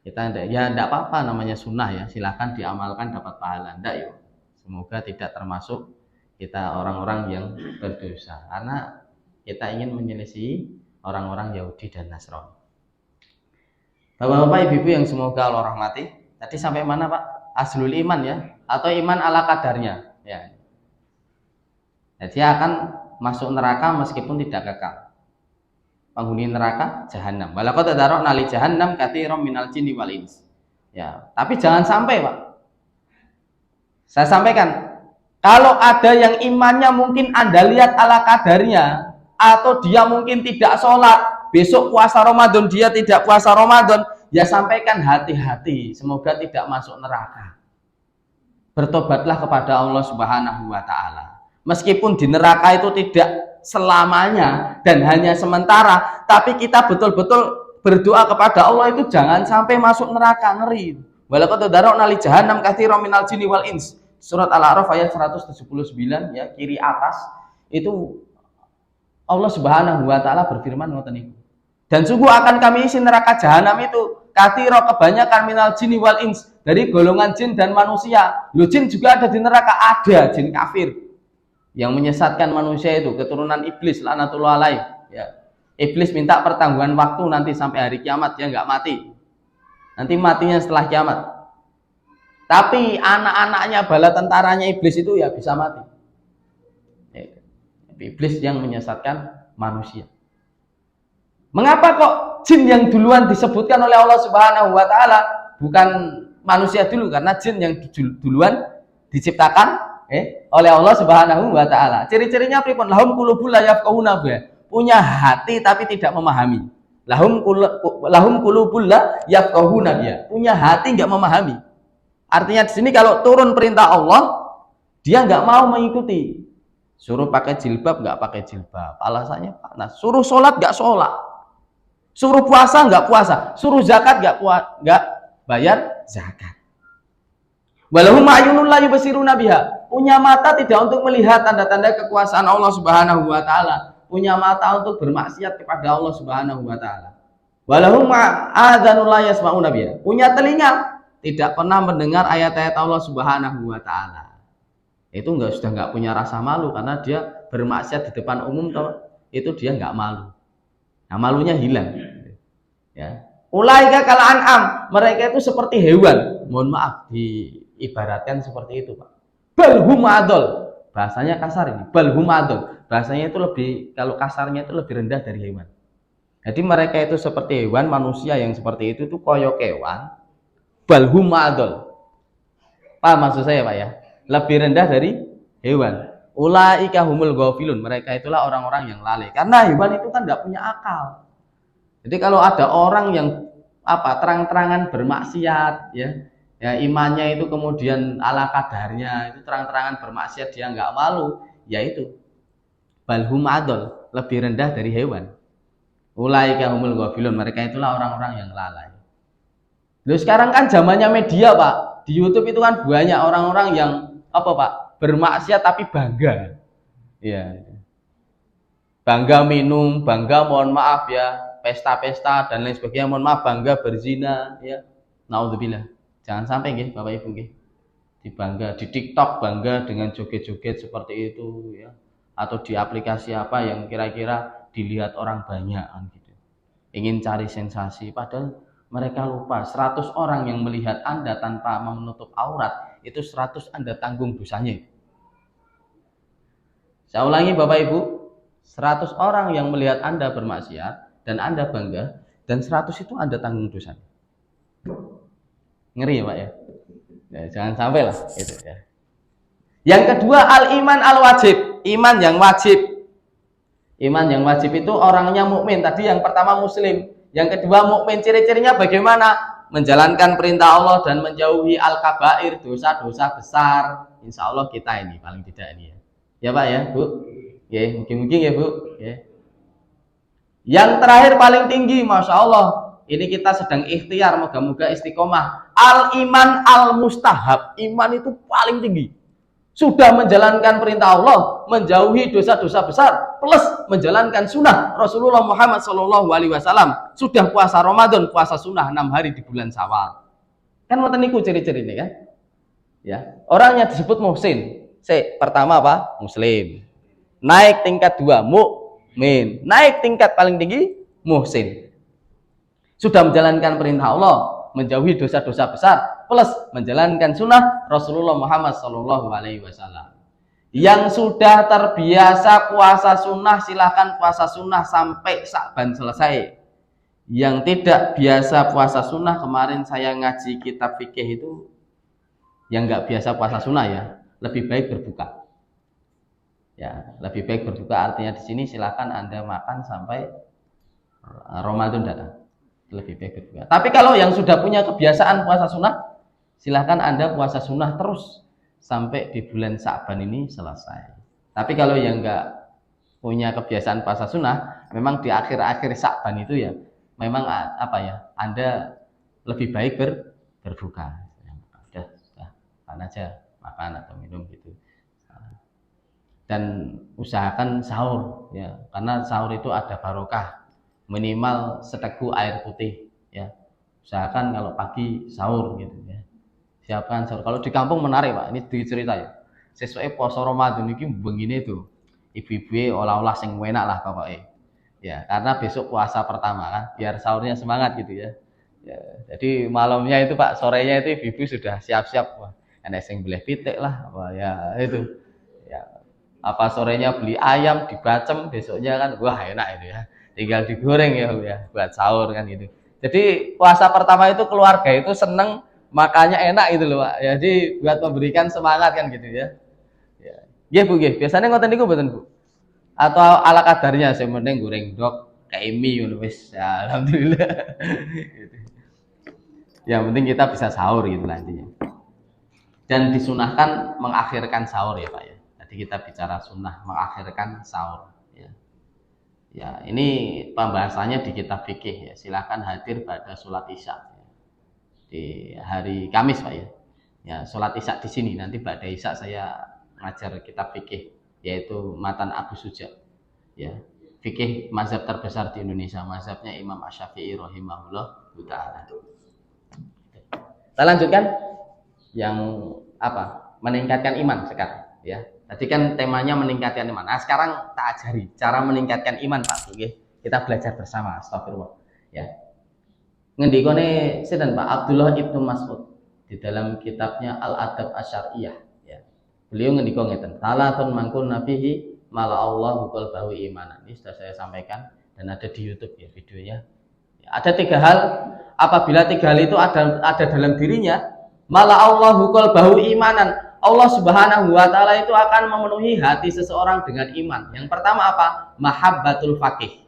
kita enggak apa-apa namanya sunnah ya. Silakan diamalkan dapat pahala. Enggak yuk. Semoga tidak termasuk kita orang-orang yang berdosa. Karena kita ingin menyelesaikan orang-orang Yahudi dan Nasrani. Bapak-bapak, ibu-ibu yang semoga Allah rahmati. Tadi sampai mana Pak? Aslul iman ya, atau iman ala kadarnya. Ya. Jadi dia akan masuk neraka meskipun tidak kekal. Penghuni neraka jahanam. Walaqad tadarokna li jahannam katsiran minal jinni wal ins. Ya, tapi jangan sampai Pak. Saya sampaikan, kalau ada yang imannya mungkin Anda lihat ala kadarnya, atau dia mungkin tidak sholat, besok puasa Ramadan dia tidak puasa Ramadan, ya sampaikan hati-hati, semoga tidak masuk neraka. Bertobatlah kepada Allah Subhanahu wa ta'ala. Meskipun di neraka itu tidak selamanya dan hanya sementara, tapi kita betul-betul berdoa kepada Allah itu jangan sampai masuk neraka, ngeri. Walaqad dara'na li jahannam katsiran minal jinni wal ins. Surat Al-A'raf ayat 179 ya, kiri atas itu Allah Subhanahu wa taala berfirman ngoten niku. Dan sungguh akan kami isi neraka jahanam itu katsira kebanyakan minal jinni wal ins, dari golongan jin dan manusia. Loh, jin juga ada di neraka, ada jin kafir yang menyesatkan manusia itu, keturunan iblis laknatullah alaih ya. Iblis minta pertanggungan waktu nanti sampai hari kiamat, dia nggak mati. Nanti matinya setelah kiamat. Tapi anak-anaknya, bala tentaranya iblis itu ya bisa mati. Iblis yang menyesatkan manusia. Mengapa kok jin yang duluan disebutkan oleh Allah Subhanahu wa taala, bukan manusia dulu? Karena jin yang duluan diciptakan oleh Allah Subhanahu wa taala. Ciri-cirinya pripun? Lahum qulubul la yafqahuna biha. Punya hati tapi tidak memahami. Lahum qulubul la yafqahuna biha. Punya hati enggak memahami. Artinya di sini kalau turun perintah Allah, dia enggak mau mengikuti. Suruh pakai jilbab enggak pakai jilbab, alasannya panas. Suruh sholat enggak sholat. Suruh puasa enggak puasa. Suruh zakat enggak bayar zakat. Walahum a'yunun la yubsiruna biha. Punya mata tidak untuk melihat tanda-tanda kekuasaan Allah Subhanahu wa taala. Punya mata untuk bermaksiat kepada Allah Subhanahu wa taala. Walahum a'dzanun la yasma'una biha. Punya telinga, tidak pernah mendengar ayat-ayat Allah Subhanahu wa taala. Itu sudah enggak punya rasa malu karena dia bermaksiat di depan umum itu dia enggak malu. Nah, malunya hilang. Ya. Ulaika kal an'am, mereka itu seperti hewan. Mohon maaf diibaratkan seperti itu, Pak. Balhum adol. Bahasanya kasar ini. Balhum adol. Bahasanya itu lebih, kalau kasarnya itu lebih rendah dari hewan. Jadi mereka itu seperti hewan, manusia yang seperti itu koyo kewan. Balhum adol. Paham maksud saya, Pak ya? Lebih rendah dari hewan. Ulaika humul ghafilun. Mereka itulah orang-orang yang lalai. Karena hewan itu kan tidak punya akal. Jadi kalau ada orang yang terang-terangan bermaksiat ya imannya itu kemudian ala kadarnya, itu terang-terangan bermaksiat dia nggak malu, yaitu balhum adol, lebih rendah dari hewan. Ulaika humul ghafilun. Mereka itulah orang-orang yang lalai. Loh, sekarang kan zamannya media, Pak. Di YouTube itu kan banyak orang-orang yang bermaksiat tapi bangga. Ya. Bangga minum, bangga mohon maaf ya, pesta-pesta dan lain sebagainya, mohon maaf, bangga berzina ya. Naudzubillah. Jangan sampai nggih Bapak Ibu nggih. Dibangga di TikTok, bangga dengan joget-joget seperti itu ya. Atau di aplikasi apa yang kira-kira dilihat orang banyak gitu. Ingin cari sensasi, padahal mereka lupa 100 orang yang melihat Anda tanpa menutup aurat, itu 100 Anda tanggung dosanya. Saya ulangi Bapak Ibu, 100 orang yang melihat Anda bermaksiat dan Anda bangga, dan 100 itu Anda tanggung dosanya. Ngeri ya Pak ya? Ya jangan sampai lah itu ya. Yang kedua, al-iman al-wajib, iman yang wajib. Iman yang wajib itu orangnya mukmin. Tadi yang pertama muslim, yang kedua mukmin. Ciri-cirinya bagaimana? Menjalankan perintah Allah dan menjauhi al-kabair, dosa-dosa besar. Insya Allah kita ini paling tidak ini ya. Ya Pak ya, Bu. Ya, mungkin ya Bu. Ya. Yang terakhir paling tinggi, masya Allah. Ini kita sedang ikhtiar, moga-moga istiqomah. Al-iman al-mustahab, iman itu paling tinggi. Sudah menjalankan perintah Allah, menjauhi dosa-dosa besar, plus menjalankan sunnah Rasulullah Muhammad SAW. Sudah puasa Ramadan, puasa sunnah 6 hari di bulan Syawal. Kan ngoten niku ciri-cirine kan? Ya, orangnya disebut muhsin. Pertama apa? Muslim. Naik tingkat 2, mukmin. Naik tingkat paling tinggi, muhsin. Sudah menjalankan perintah Allah, menjauhi dosa-dosa besar, plus menjalankan sunnah Rasulullah Muhammad SAW. Yang sudah terbiasa puasa sunnah, silahkan puasa sunnah sampai Sya'ban selesai. Yang tidak biasa puasa sunnah, kemarin saya ngaji kitab fikih itu, yang nggak biasa puasa sunnah ya, lebih baik berbuka. Ya, lebih baik berbuka artinya di sini silahkan Anda makan sampai Ramadan datang. Lebih baik berbuka. Tapi kalau yang sudah punya kebiasaan puasa sunnah, silahkan Anda puasa sunnah terus sampai di bulan Sya'ban ini selesai. Tapi kalau yang nggak punya kebiasaan puasa sunnah, memang di akhir-akhir Sya'ban itu ya, memang apa ya, Anda lebih baik berbuka. Ya, sudah makan aja, makan atau minum gitu. Dan usahakan sahur ya, karena sahur itu ada barokah, minimal seteguk air putih ya. Usahakan kalau pagi sahur gitu ya. Siapkan sahur. Kalau di kampung menarik Pak, ini cerita ya. Sesuai poso Ramadan ini begini tuh. Ibu-ibu olah-olah sing enak lah pokoknya. Ya, karena besok puasa pertama kan, biar sahurnya semangat gitu ya. Ya, jadi malamnya itu Pak, sorenya itu ibu-ibu sudah siap-siap. Wah, enak sing beli pitik lah, apa ya itu. Ya, apa sorenya beli ayam dibacem, besoknya kan wah enak itu ya. Tinggal digoreng ya buat sahur kan gitu. Jadi puasa pertama itu keluarga itu seneng, makanya enak gitu loh Pak. Jadi buat memberikan semangat kan gitu ya. Ya. Nggih Bu nggih, biasanya ngoten niku mboten Bu. Atau ala kadarnya sing penting goreng dok kayak mie ngono wis. Ya, alhamdulillah. Gitu. Yang penting kita bisa sahur gitu nantinya. Dan disunahkan mengakhirkan sahur ya Pak ya. Jadi kita bicara sunnah mengakhirkan sahur ya. Ya, ini pembahasannya di kitab fikih ya. Silakan hadir pada sholat isya ya. Di hari Kamis Pak ya. Ya, sholat isya di sini nanti pada isya saya ngajar kitab fikih yaitu Matan Abu Suja. Ya, fikih mazhab terbesar di Indonesia, mazhabnya Imam Asy-Syafi'i rahimahullah taala. Kita lanjutkan yang apa? Meningkatkan iman sekarang ya. Tadi kan temanya meningkatkan iman. Nah, sekarang tak ajari cara meningkatkan iman Pak. Oke. Kita belajar bersama. Astagfirullah. Ya. Ngendikane sinten Pak Abdullah Ibnu Mas'ud di dalam kitabnya Al-Adab Asy-Syar'iyyah ya. Beliau ngendika ngeten, "Salatun mangkun nabihi mala Allahu qalbahu imanan." Ini sudah saya sampaikan dan ada di YouTube ya videonya. Ya, ada 3 hal, apabila 3 hal itu ada dalam dirinya, mala Allahu qalbahu imanan. Allah Subhanahu wa taala itu akan memenuhi hati seseorang dengan iman. Yang pertama apa? Mahabbatul faqih.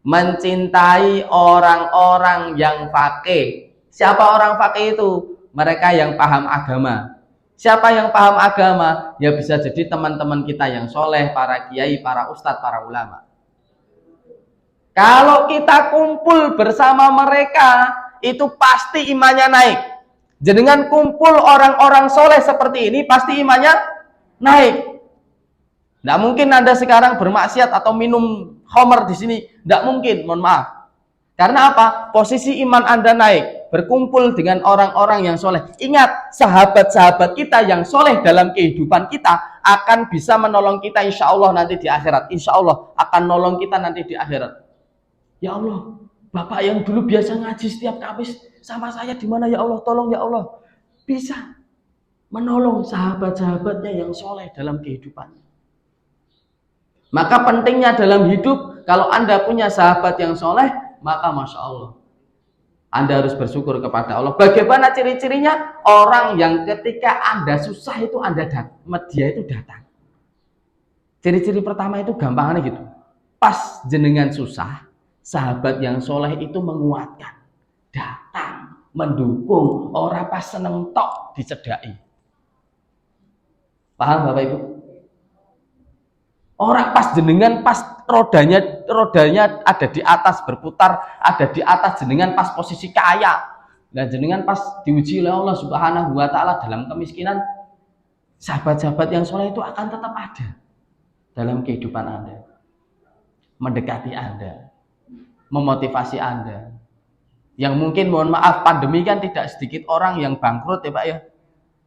Mencintai orang-orang yang faqih. Siapa orang faqih itu? Mereka yang paham agama. Siapa yang paham agama? Ya bisa jadi teman-teman kita yang soleh, para kiai, para ustadz, para ulama. Kalau kita kumpul bersama mereka, itu pasti imannya naik. Jenengan kumpul orang-orang soleh seperti ini, pasti imannya naik. Tidak mungkin Anda sekarang bermaksiat atau minum khamr di sini. Tidak mungkin, mohon maaf. Karena apa? Posisi iman Anda naik. Berkumpul dengan orang-orang yang soleh. Ingat, sahabat-sahabat kita yang soleh dalam kehidupan kita akan bisa menolong kita insya Allah nanti di akhirat. Insya Allah akan nolong kita nanti di akhirat. Ya Allah, Bapak yang dulu biasa ngaji setiap Kamis sama saya di mana ya Allah, tolong ya Allah. Bisa menolong sahabat-sahabatnya yang soleh dalam kehidupannya. Maka pentingnya dalam hidup, kalau Anda punya sahabat yang soleh, maka Masya Allah, Anda harus bersyukur kepada Allah. Bagaimana ciri-cirinya? Orang yang ketika Anda susah itu dia itu datang. Ciri-ciri pertama itu gampangannya gitu. Pas jenengan susah, sahabat yang soleh itu menguatkan, datang, mendukung, orang pas seneng tok dicedai. Paham Bapak Ibu? Orang pas jenengan pas rodanya ada di atas berputar, ada di atas jenengan pas posisi kaya. Dan jenengan pas diuji oleh Allah Subhanahu wa taala dalam kemiskinan, sahabat-sahabat yang soleh itu akan tetap ada dalam kehidupan Anda. Mendekati Anda, memotivasi Anda. Yang mungkin mohon maaf pandemi kan tidak sedikit orang yang bangkrut ya Pak ya.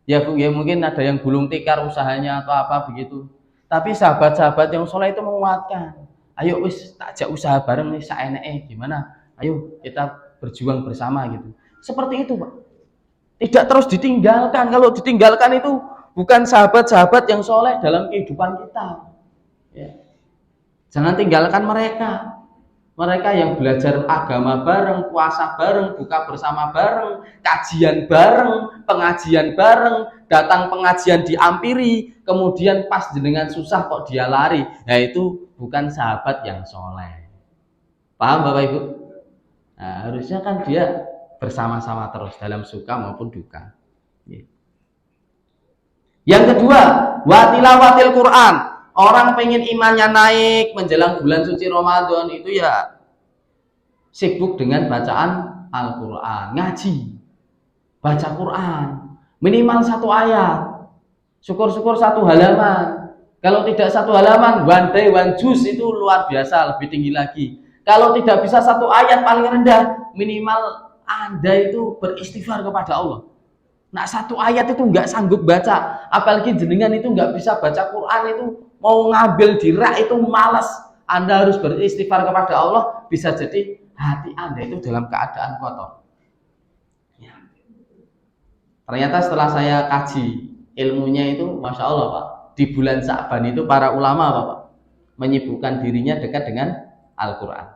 Ya Bu, ya mungkin ada yang gulung tikar usahanya atau apa begitu. Tapi sahabat-sahabat yang soleh itu menguatkan. Ayo wis tak ajak usaha bareng nih saeneke gimana? Ayo kita berjuang bersama gitu. Seperti itu Pak. Tidak terus ditinggalkan. Kalau ditinggalkan itu bukan sahabat-sahabat yang soleh dalam kehidupan kita. Ya. Jangan tinggalkan mereka. Mereka yang belajar agama bareng, puasa bareng, buka bersama bareng, kajian bareng, pengajian bareng, datang pengajian diampiri, kemudian pas jenengan susah kok dia lari. Nah itu bukan sahabat yang soleh. Paham Bapak Ibu? Nah, harusnya kan dia bersama-sama terus dalam suka maupun duka. Yang kedua, watilawatil Quran. Orang pengen imannya naik menjelang bulan suci Ramadan itu ya sibuk dengan bacaan Al-Quran, ngaji, baca Quran, minimal 1 ayat, syukur-syukur 1 halaman. Kalau tidak 1 halaman, one day one juice, itu luar biasa, lebih tinggi lagi. Kalau tidak bisa 1 ayat, paling rendah minimal Anda itu beristighfar kepada Allah. Nah, 1 ayat itu nggak sanggup baca, apalagi jenengan itu nggak bisa baca Quran, itu mau ngambil di rak itu malas. Anda harus beristighfar kepada Allah, bisa jadi hati Anda itu dalam keadaan kotor. Ya. Ternyata setelah saya kaji ilmunya itu, Masya Allah Pak, di bulan Sa'ban itu para ulama Pak menyibukkan dirinya dekat dengan Al-Quran.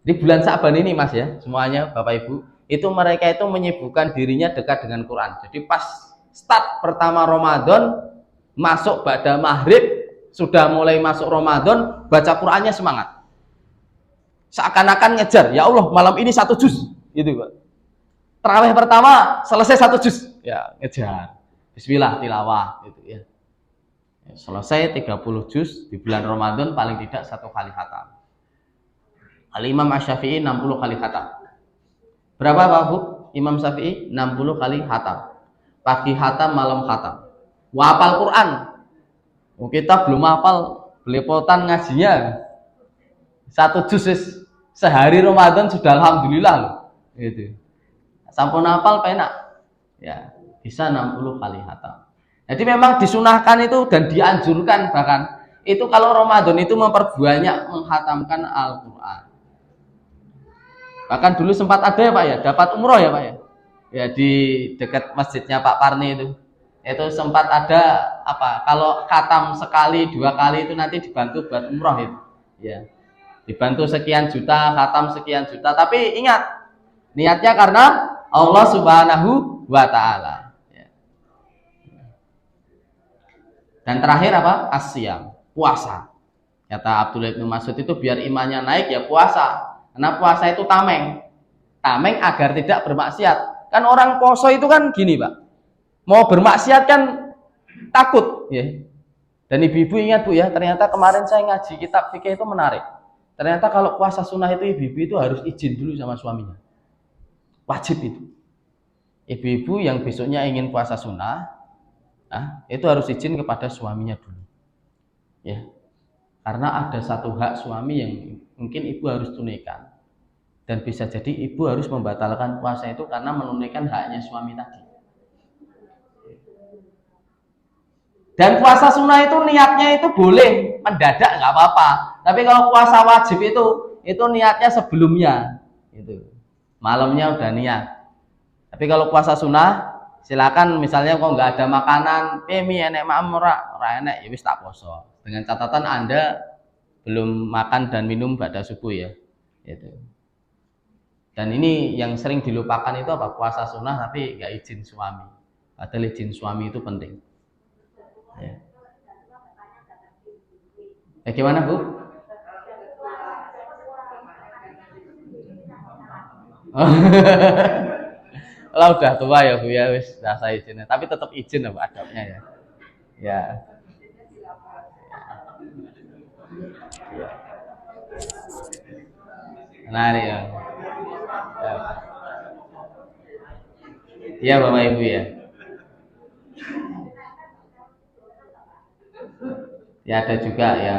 Di bulan Sa'ban ini Mas ya, semuanya Bapak Ibu, itu mereka itu menyibukkan dirinya dekat dengan Quran. Jadi pas start pertama Ramadan, masuk pada maghrib, sudah mulai masuk Ramadan, baca Qurannya semangat. Seakan-akan ngejar, ya Allah malam ini 1 juz, gitu Pak. Tarawih pertama selesai 1 juz, ya ngejar. Bismillah tilawah, gitu ya. Selesai 30 juz di bulan Ramadan, paling tidak 1 kali khatam. Al-Imam Asy-Syafi'i 60 kali khatam. Berapa Pak Bu? Imam Syafi'i 60 kali khatam. Pagi khatam, malam khatam. Hafal Quran. Kita belum hafal, belepotan ngajinya. 1 juz sehari Ramadan sudah alhamdulillah loh. Gitu. Sampun hafal penak. Ya, bisa 60 kali khatam. Jadi memang disunahkan itu dan dianjurkan, bahkan itu kalau Ramadan itu memperbanyak menghatamkan Al-Quran. Bahkan dulu sempat ada ya Pak ya, dapat umroh ya Pak ya. Ya di dekat masjidnya Pak Parni itu sempat ada apa? Kalau khatam sekali 2 kali itu nanti dibantu buat umroh itu. Ya. Dibantu sekian juta, khatam sekian juta. Tapi ingat, niatnya karena Allah Subhanahu wa taala. Ya. Dan terakhir apa? Asyam, puasa. Kata Abdullah bin Mas'ud itu biar imannya naik ya puasa. Karena puasa itu tameng. Tameng agar tidak bermaksiat. Kan orang poso itu kan gini Pak, mau bermaksiat kan takut ya. Dan ibu-ibu ingat Bu ya, ternyata kemarin saya ngaji kitab fikih itu menarik. Ternyata kalau puasa sunnah itu ibu-ibu itu harus izin dulu sama suaminya. Wajib itu. Ibu-ibu yang besoknya ingin puasa sunnah, itu harus izin kepada suaminya dulu. Ya. Karena ada satu hak suami yang mungkin ibu harus tunaikan. Dan bisa jadi ibu harus membatalkan puasa itu karena menunaikan haknya suami tadi. Dan puasa sunnah itu niatnya itu boleh mendadak nggak apa-apa. Tapi kalau puasa wajib itu niatnya sebelumnya. Itu malamnya udah niat. Tapi kalau puasa sunnah silakan, misalnya kok nggak ada makanan, mi enek mak ora enek ya wis tak poso. Dengan catatan Anda belum makan dan minum pada subuh ya. Itu. Dan ini yang sering dilupakan itu apa? Puasa sunnah tapi nggak izin suami. Padahal izin suami itu penting. Ya. Gimana Bu? Kalau udah tua ya Bu ya wis dah saya izinnya. Tapi tetap izin apa adabnya ya. Ya. Ya. Nah ini ya. Ya Bapak Ibu ya. Ya ada juga ya,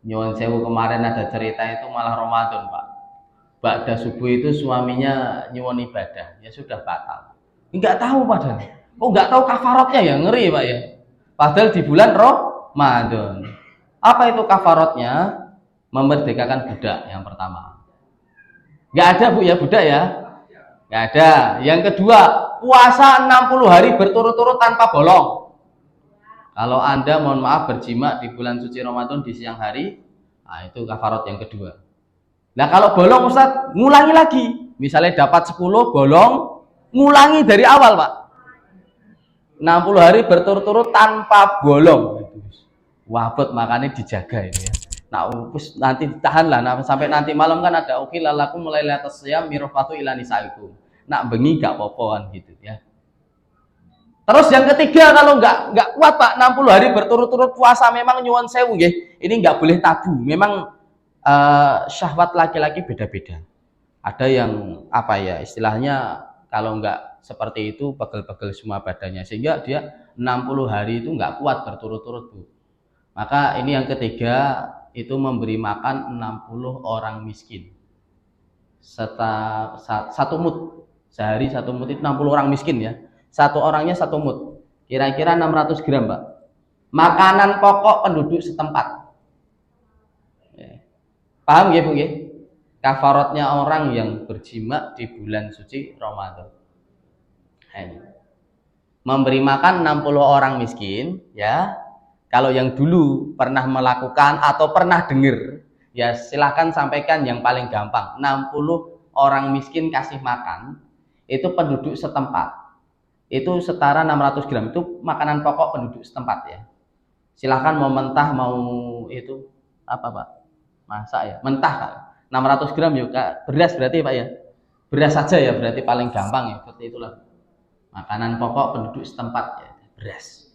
nyuwun sewu kemarin ada cerita itu malah Ramadan Pak. Ba'da subuh itu suaminya nyuwun ibadah, ya sudah batal. Enggak tahu padahal. Oh enggak tahu kafaratnya ya, ngeri Pak ya. Padahal di bulan Ramadan. Apa itu kafaratnya? Memerdekakan budak yang pertama. Enggak ada Bu ya budak ya? Enggak ada. Yang kedua, puasa 60 hari berturut-turut tanpa bolong. Kalau Anda mohon maaf berjima di bulan suci Ramadan di siang hari, itu kafarat yang kedua. Nah kalau bolong Ustaz, ngulangi lagi. Misalnya dapat 10 bolong, ngulangi dari awal Pak. 60 hari berturut-turut tanpa bolong. Wabot makanya dijaga ini ya. Nah nanti tahanlah, sampai nanti malam kan ada ukilalakum mulai atas siyam mirfatu ila nisaikum. Nak bengi gak popoan gitu ya. Terus yang ketiga, kalau nggak kuat Pak, 60 hari berturut-turut puasa memang nyuwun sewu nggih. Ini nggak boleh tabu. Memang syahwat laki-laki beda-beda. Ada yang apa ya istilahnya kalau nggak seperti itu pegel-pegel semua badannya sehingga dia 60 hari itu nggak kuat berturut-turut, Bu. Maka ini yang ketiga itu memberi makan 60 orang miskin. Satu mut sehari, satu mut itu 60 orang miskin ya. Satu orangnya satu mut. Kira-kira 600 gram, Pak. Makanan pokok penduduk setempat. Paham ya, Bu? Kafaratnya orang yang berjima di bulan suci Ramadan. Memberi makan 60 orang miskin, ya. Kalau yang dulu pernah melakukan atau pernah dengar, ya silahkan sampaikan yang paling gampang. 60 orang miskin kasih makan, itu penduduk setempat. Itu setara 600 gram, itu makanan pokok penduduk setempat ya. Silahkan mau mentah, mau itu apa Pak? Masak ya, mentah Pak. 600 gram ya Kak. Beras berarti Pak ya. Beras saja ya berarti paling gampang ya, seperti itulah. Makanan pokok penduduk setempat ya, beras.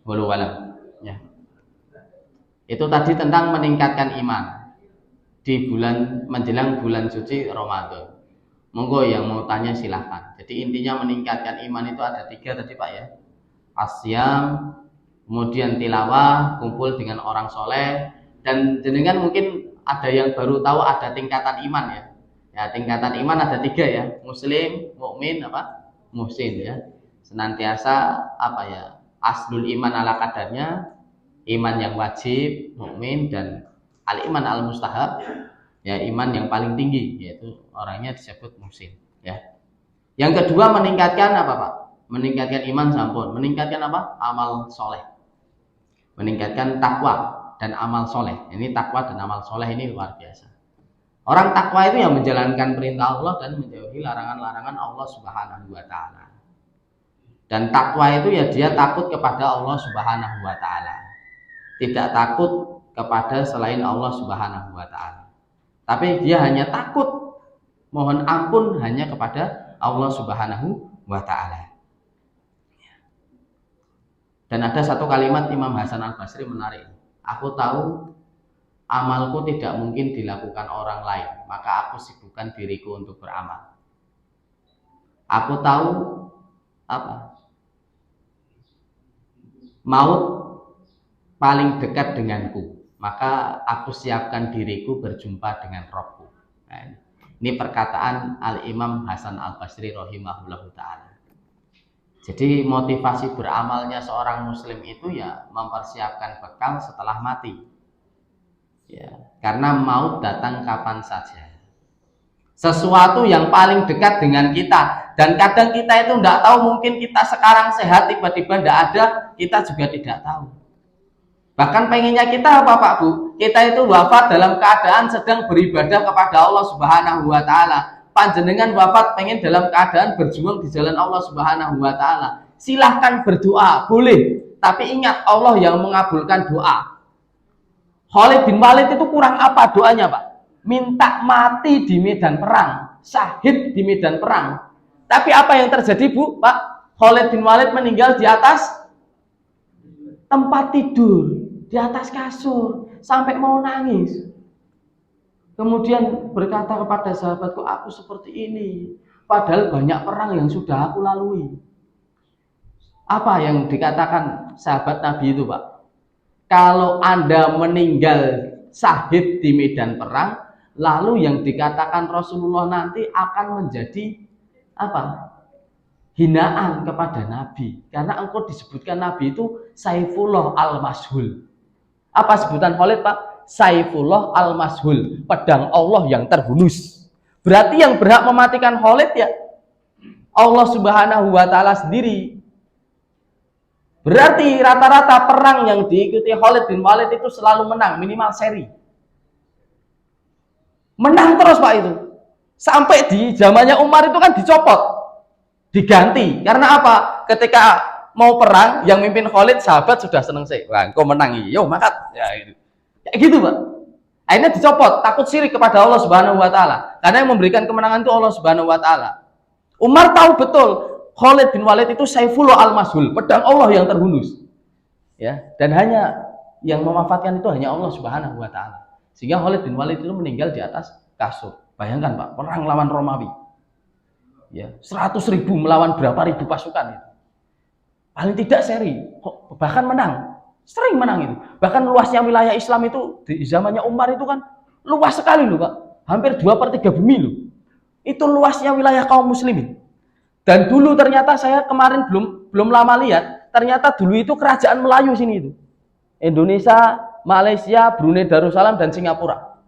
Wallahu alam ya. Itu tadi tentang meningkatkan iman di bulan menjelang bulan suci Ramadan. Monggo yang mau tanya silahkan. Jadi intinya meningkatkan iman itu ada 3 tadi Pak ya. Asyam, kemudian tilawah, kumpul dengan orang soleh, dan jenengan mungkin ada yang baru tahu ada tingkatan iman ya. Ya tingkatan iman ada 3 ya. Muslim, mukmin, apa? Muhsin ya. Senantiasa apa ya? Aslul iman ala kadarnya, iman yang wajib, mukmin, dan al-iman al-mustahab, ya iman yang paling tinggi, yaitu orangnya disebut muhsin ya. Yang kedua meningkatkan apa Pak? Meningkatkan iman sampun, meningkatkan apa? Amal soleh, meningkatkan takwa dan amal soleh. Ini takwa dan amal soleh ini luar biasa. Orang takwa itu yang menjalankan perintah Allah dan menjauhi larangan-larangan Allah Subhanahu wa Ta'ala. Dan takwa itu ya dia takut kepada Allah Subhanahu wa Ta'ala, tidak takut kepada selain Allah Subhanahu wa Ta'ala, tapi dia hanya takut mohon ampun hanya kepada Allah Subhanahu wa Ta'ala. Dan ada satu kalimat Imam Hasan Al-Basri menarik. Aku tahu amalku tidak mungkin dilakukan orang lain, maka aku sibukkan diriku untuk beramal. Aku tahu apa? Maut paling dekat denganku, maka aku siapkan diriku berjumpa dengan Rabbku. Nah, ini perkataan Al-Imam Hasan Al-Basri rahimahullahu ta'ala. Jadi motivasi beramalnya seorang muslim itu ya mempersiapkan bekal setelah mati ya, karena maut datang kapan saja. Sesuatu yang paling dekat dengan kita, dan kadang kita itu tidak tahu, mungkin kita sekarang sehat tiba-tiba tidak ada, kita juga tidak tahu. Bahkan pengennya kita apa Pak Bu? Kita itu wafat dalam keadaan sedang beribadah kepada Allah Subhanahu wa Ta'ala. Panjenengan wafat pengen dalam keadaan berjuang di jalan Allah Subhanahu wa Ta'ala. Silahkan berdoa, boleh, tapi ingat Allah yang mengabulkan doa. Khalid bin Walid itu kurang apa doanya Pak? Minta mati di medan perang, syahid di medan perang. Tapi apa yang terjadi Bu, Pak? Khalid bin Walid meninggal di atas tempat tidur, di atas kasur, sampai mau nangis. Kemudian berkata kepada sahabatku, aku seperti ini, padahal banyak perang yang sudah aku lalui. Apa yang dikatakan sahabat Nabi itu Pak? Kalau Anda meninggal syahid di medan perang, lalu yang dikatakan Rasulullah nanti akan menjadi apa? Hinaan kepada Nabi, karena engkau disebutkan Nabi itu Saifullah al-Mashhul. Apa sebutan Khalid Pak? Saifullah al-Mashhul, pedang Allah yang terhunus. Berarti yang berhak mematikan Khalid ya Allah Subhanahu wa Ta'ala sendiri. Berarti rata-rata perang yang diikuti Khalid bin Walid itu selalu menang, minimal seri. Menang terus Pak itu. Sampai di zamannya Umar itu kan dicopot, diganti. Karena apa? Ketika mau perang, yang mimpin Khalid sahabat sudah seneng sih. Wah, engkau menang, yo makat. Ya itu. Kayak gitu, Pak. Akhirnya dicopot, takut syirik kepada Allah Subhanahu wa Ta'ala. Karena yang memberikan kemenangan itu Allah Subhanahu wa Ta'ala. Umar tahu betul Khalid bin Walid itu Saifullah al-Mashhul, pedang Allah yang terhunus. Ya, dan hanya yang memanfaatkan itu hanya Allah Subhanahu wa Ta'ala. Sehingga Khalid bin Walid itu meninggal di atas kasur. Bayangkan Pak, perang lawan Romawi. Ya, 100.000 melawan berapa ribu pasukan itu. Paling tidak seri, bahkan menang. Sering menang itu. Bahkan luasnya wilayah Islam itu di zamannya Umar itu kan luas sekali loh Pak. Hampir 2/3 bumi loh. Itu luasnya wilayah kaum muslimin. Dan dulu ternyata saya kemarin belum lama lihat, ternyata dulu itu kerajaan Melayu sini itu. Indonesia, Malaysia, Brunei Darussalam dan Singapura.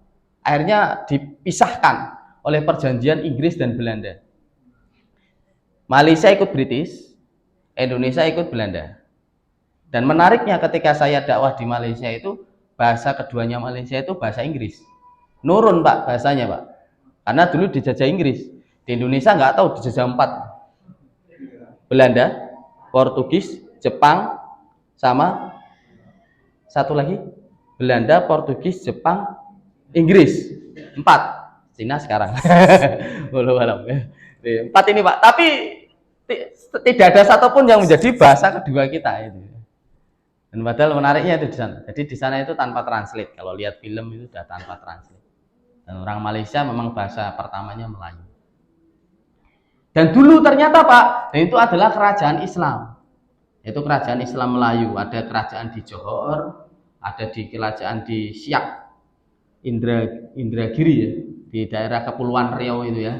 Akhirnya dipisahkan oleh perjanjian Inggris dan Belanda. Malaysia ikut British, Indonesia ikut Belanda. Dan menariknya ketika saya dakwah di Malaysia itu, bahasa keduanya Malaysia itu bahasa Inggris. Nurun Pak bahasanya Pak. Karena dulu dijajah Inggris. Di Indonesia nggak tahu dijajah 4. Belanda, Portugis, Jepang, sama satu lagi Belanda, Portugis, Jepang, Inggris. 4. Cina sekarang. Walau 4 ini Pak. Tapi tidak ada satupun yang menjadi bahasa kedua kita itu. Dan padahal menariknya itu di sana. Jadi di sana itu tanpa translate. Kalau lihat film itu sudah tanpa translate. Dan orang Malaysia memang bahasa pertamanya Melayu. Dan dulu ternyata Pak, itu adalah kerajaan Islam. Itu kerajaan Islam Melayu. Ada kerajaan di Johor, ada di kerajaan di Siak, Indragiri ya, di daerah Kepulauan Riau itu ya.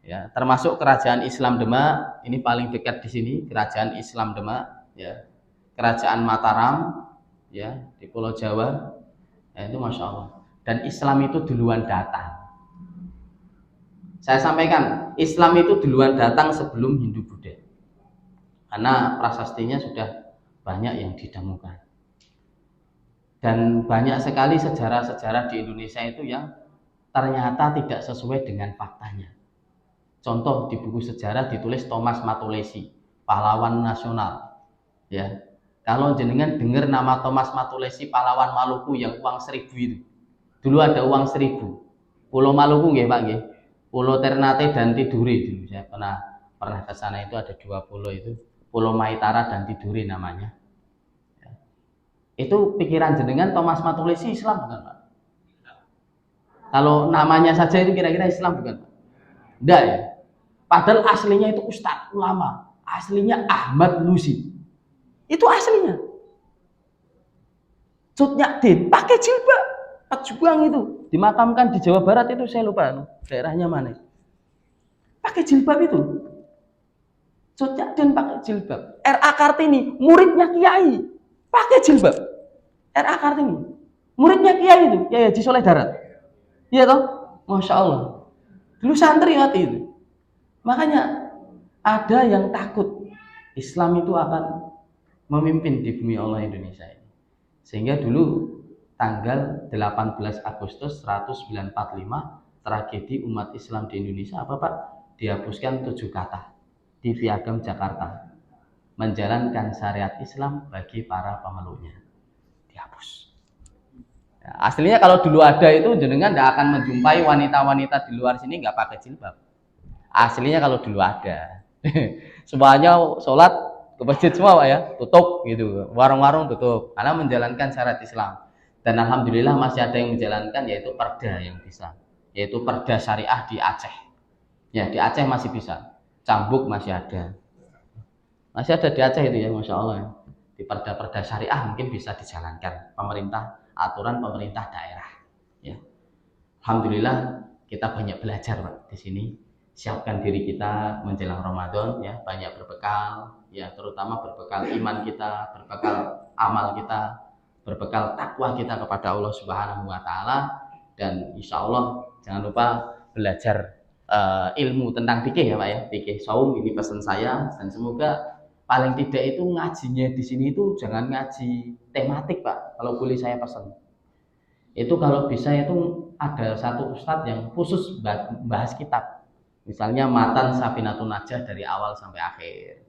Ya, termasuk kerajaan Islam Demak, ini paling dekat di sini, kerajaan Islam Demak ya. Kerajaan Mataram ya di Pulau Jawa. Ya, itu Masya Allah. Dan Islam itu duluan datang. Saya sampaikan, Islam itu duluan datang sebelum Hindu Buddha. Karena prasastinya sudah banyak yang ditemukan. Dan banyak sekali sejarah-sejarah di Indonesia itu yang ternyata tidak sesuai dengan faktanya. Contoh di buku sejarah ditulis Thomas Matulesi, pahlawan nasional. Ya, kalau jenengan dengar nama Thomas Matulesi, pahlawan Maluku yang uang 1.000 itu. Dulu ada uang 1.000. Pulau Maluku nggih Pak nggih. Pulau Ternate dan Tidore dulu. Saya pernah ke sana itu ada 2 pulau itu. Pulau Maitara dan Tidore namanya. Ya. Itu pikiran jenengan Thomas Matulesi Islam bukan Pak? Kalau namanya saja itu kira-kira Islam bukan Pak? Enggak ya. Padahal aslinya itu ustadz ulama. Aslinya Ahmad Lusi. Itu aslinya. Cut Nyak pakai jilbab, pejuang itu dimakamkan di Jawa Barat itu, saya lupa daerahnya mana. Pakai jilbab itu. Cut Nyak pakai jilbab. R.A. Kartini, muridnya Kiai, pakai jilbab. R.A. Kartini, muridnya Kiai itu, Kiai Haji Soleh Darat. Iya toh? Masya Allah. Dulu santri waktu itu. Makanya ada yang takut Islam itu akan memimpin di bumi Allah Indonesia ini. Sehingga dulu tanggal 18 Agustus 1945 tragedi umat Islam di Indonesia apa Pak? Dihapuskan 7 kata di Piagam Jakarta. Menjalankan syariat Islam bagi para pemeluknya. Dihapus. Ya, aslinya kalau dulu ada itu jenengan tidak akan menjumpai wanita-wanita di luar sini nggak pakai jilbab. Aslinya kalau dulu ada. Semuanya sholat ke masjid semua Pak ya, tutup gitu, warung-warung tutup karena menjalankan syariat Islam. Dan alhamdulillah masih ada yang menjalankan, yaitu perda yang bisa, yaitu perda syariah di Aceh. Ya di Aceh masih bisa, cambuk masih ada di Aceh itu ya, Masya Allah ya. Di perda-perda syariah mungkin bisa dijalankan pemerintah, aturan pemerintah daerah. Ya, alhamdulillah kita banyak belajar Pak di sini. Siapkan diri kita menjelang Ramadan ya, banyak berbekal ya, terutama berbekal iman kita, berbekal amal kita, berbekal takwa kita kepada Allah Subhanahu wa taala, dan insya Allah jangan lupa belajar ilmu tentang fikih ya Pak ya, fikih saum ini pesan saya. Dan semoga paling tidak itu ngajinya di sini itu jangan ngaji tematik Pak, kalau boleh saya pesan. Itu kalau bisa itu ada satu ustadz yang khusus bahas kitab. Misalnya Matan Safinatun Najah dari awal sampai akhir.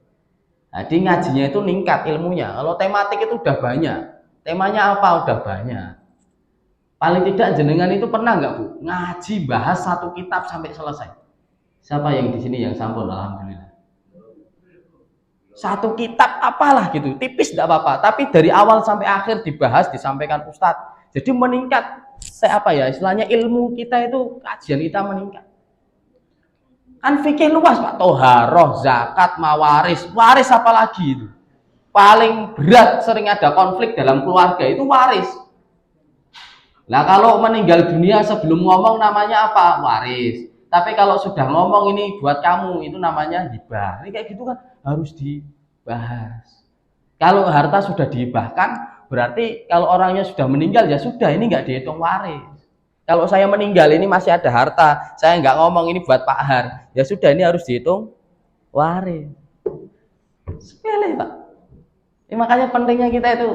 Jadi ngajinya itu ningkat ilmunya. Kalau tematik itu udah banyak. Temanya apa? Udah banyak. Paling tidak jenengan itu pernah nggak Bu ngaji bahas satu kitab sampai selesai? Siapa yang di sini yang sampun? Alhamdulillah. Satu kitab apalah gitu, tipis tidak apa-apa. Tapi dari awal sampai akhir dibahas, disampaikan ustadz. Jadi meningkat istilahnya ilmu kita itu, kajian kita meningkat. Kan fikih luas Pak, toharoh, zakat, mawaris, waris apalagi itu. Paling berat sering ada konflik dalam keluarga itu waris. Nah kalau meninggal dunia sebelum ngomong namanya apa? Waris. Tapi kalau sudah ngomong ini buat kamu, itu namanya hibah. Ini kayak gitu kan harus dibahas. Kalau harta sudah dihibahkan, berarti kalau orangnya sudah meninggal ya sudah, ini nggak dihitung waris. Kalau saya meninggal ini masih ada harta, saya nggak ngomong ini buat Pak Har, ya sudah ini harus dihitung waris. Sepele Pak. Ini makanya pentingnya kita itu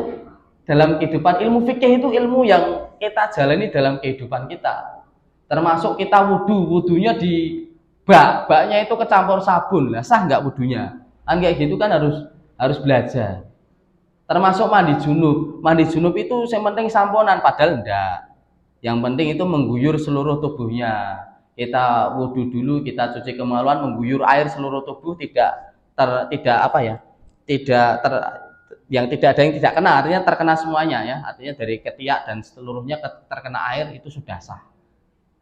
dalam kehidupan, ilmu fikih itu ilmu yang kita jalani dalam kehidupan kita. Termasuk kita wudhunya di baknya itu kecampur sabun, lah sah nggak wudhunya? Kan kayak gitu kan harus belajar. Termasuk mandi junub itu yang penting samponan, padahal enggak. Yang penting itu mengguyur seluruh tubuhnya. Kita wudhu dulu, kita cuci kemaluan, mengguyur air seluruh tubuh, tidak yang tidak ada yang tidak kena, artinya terkena semuanya ya. Artinya dari ketiak dan seluruhnya terkena air itu sudah sah.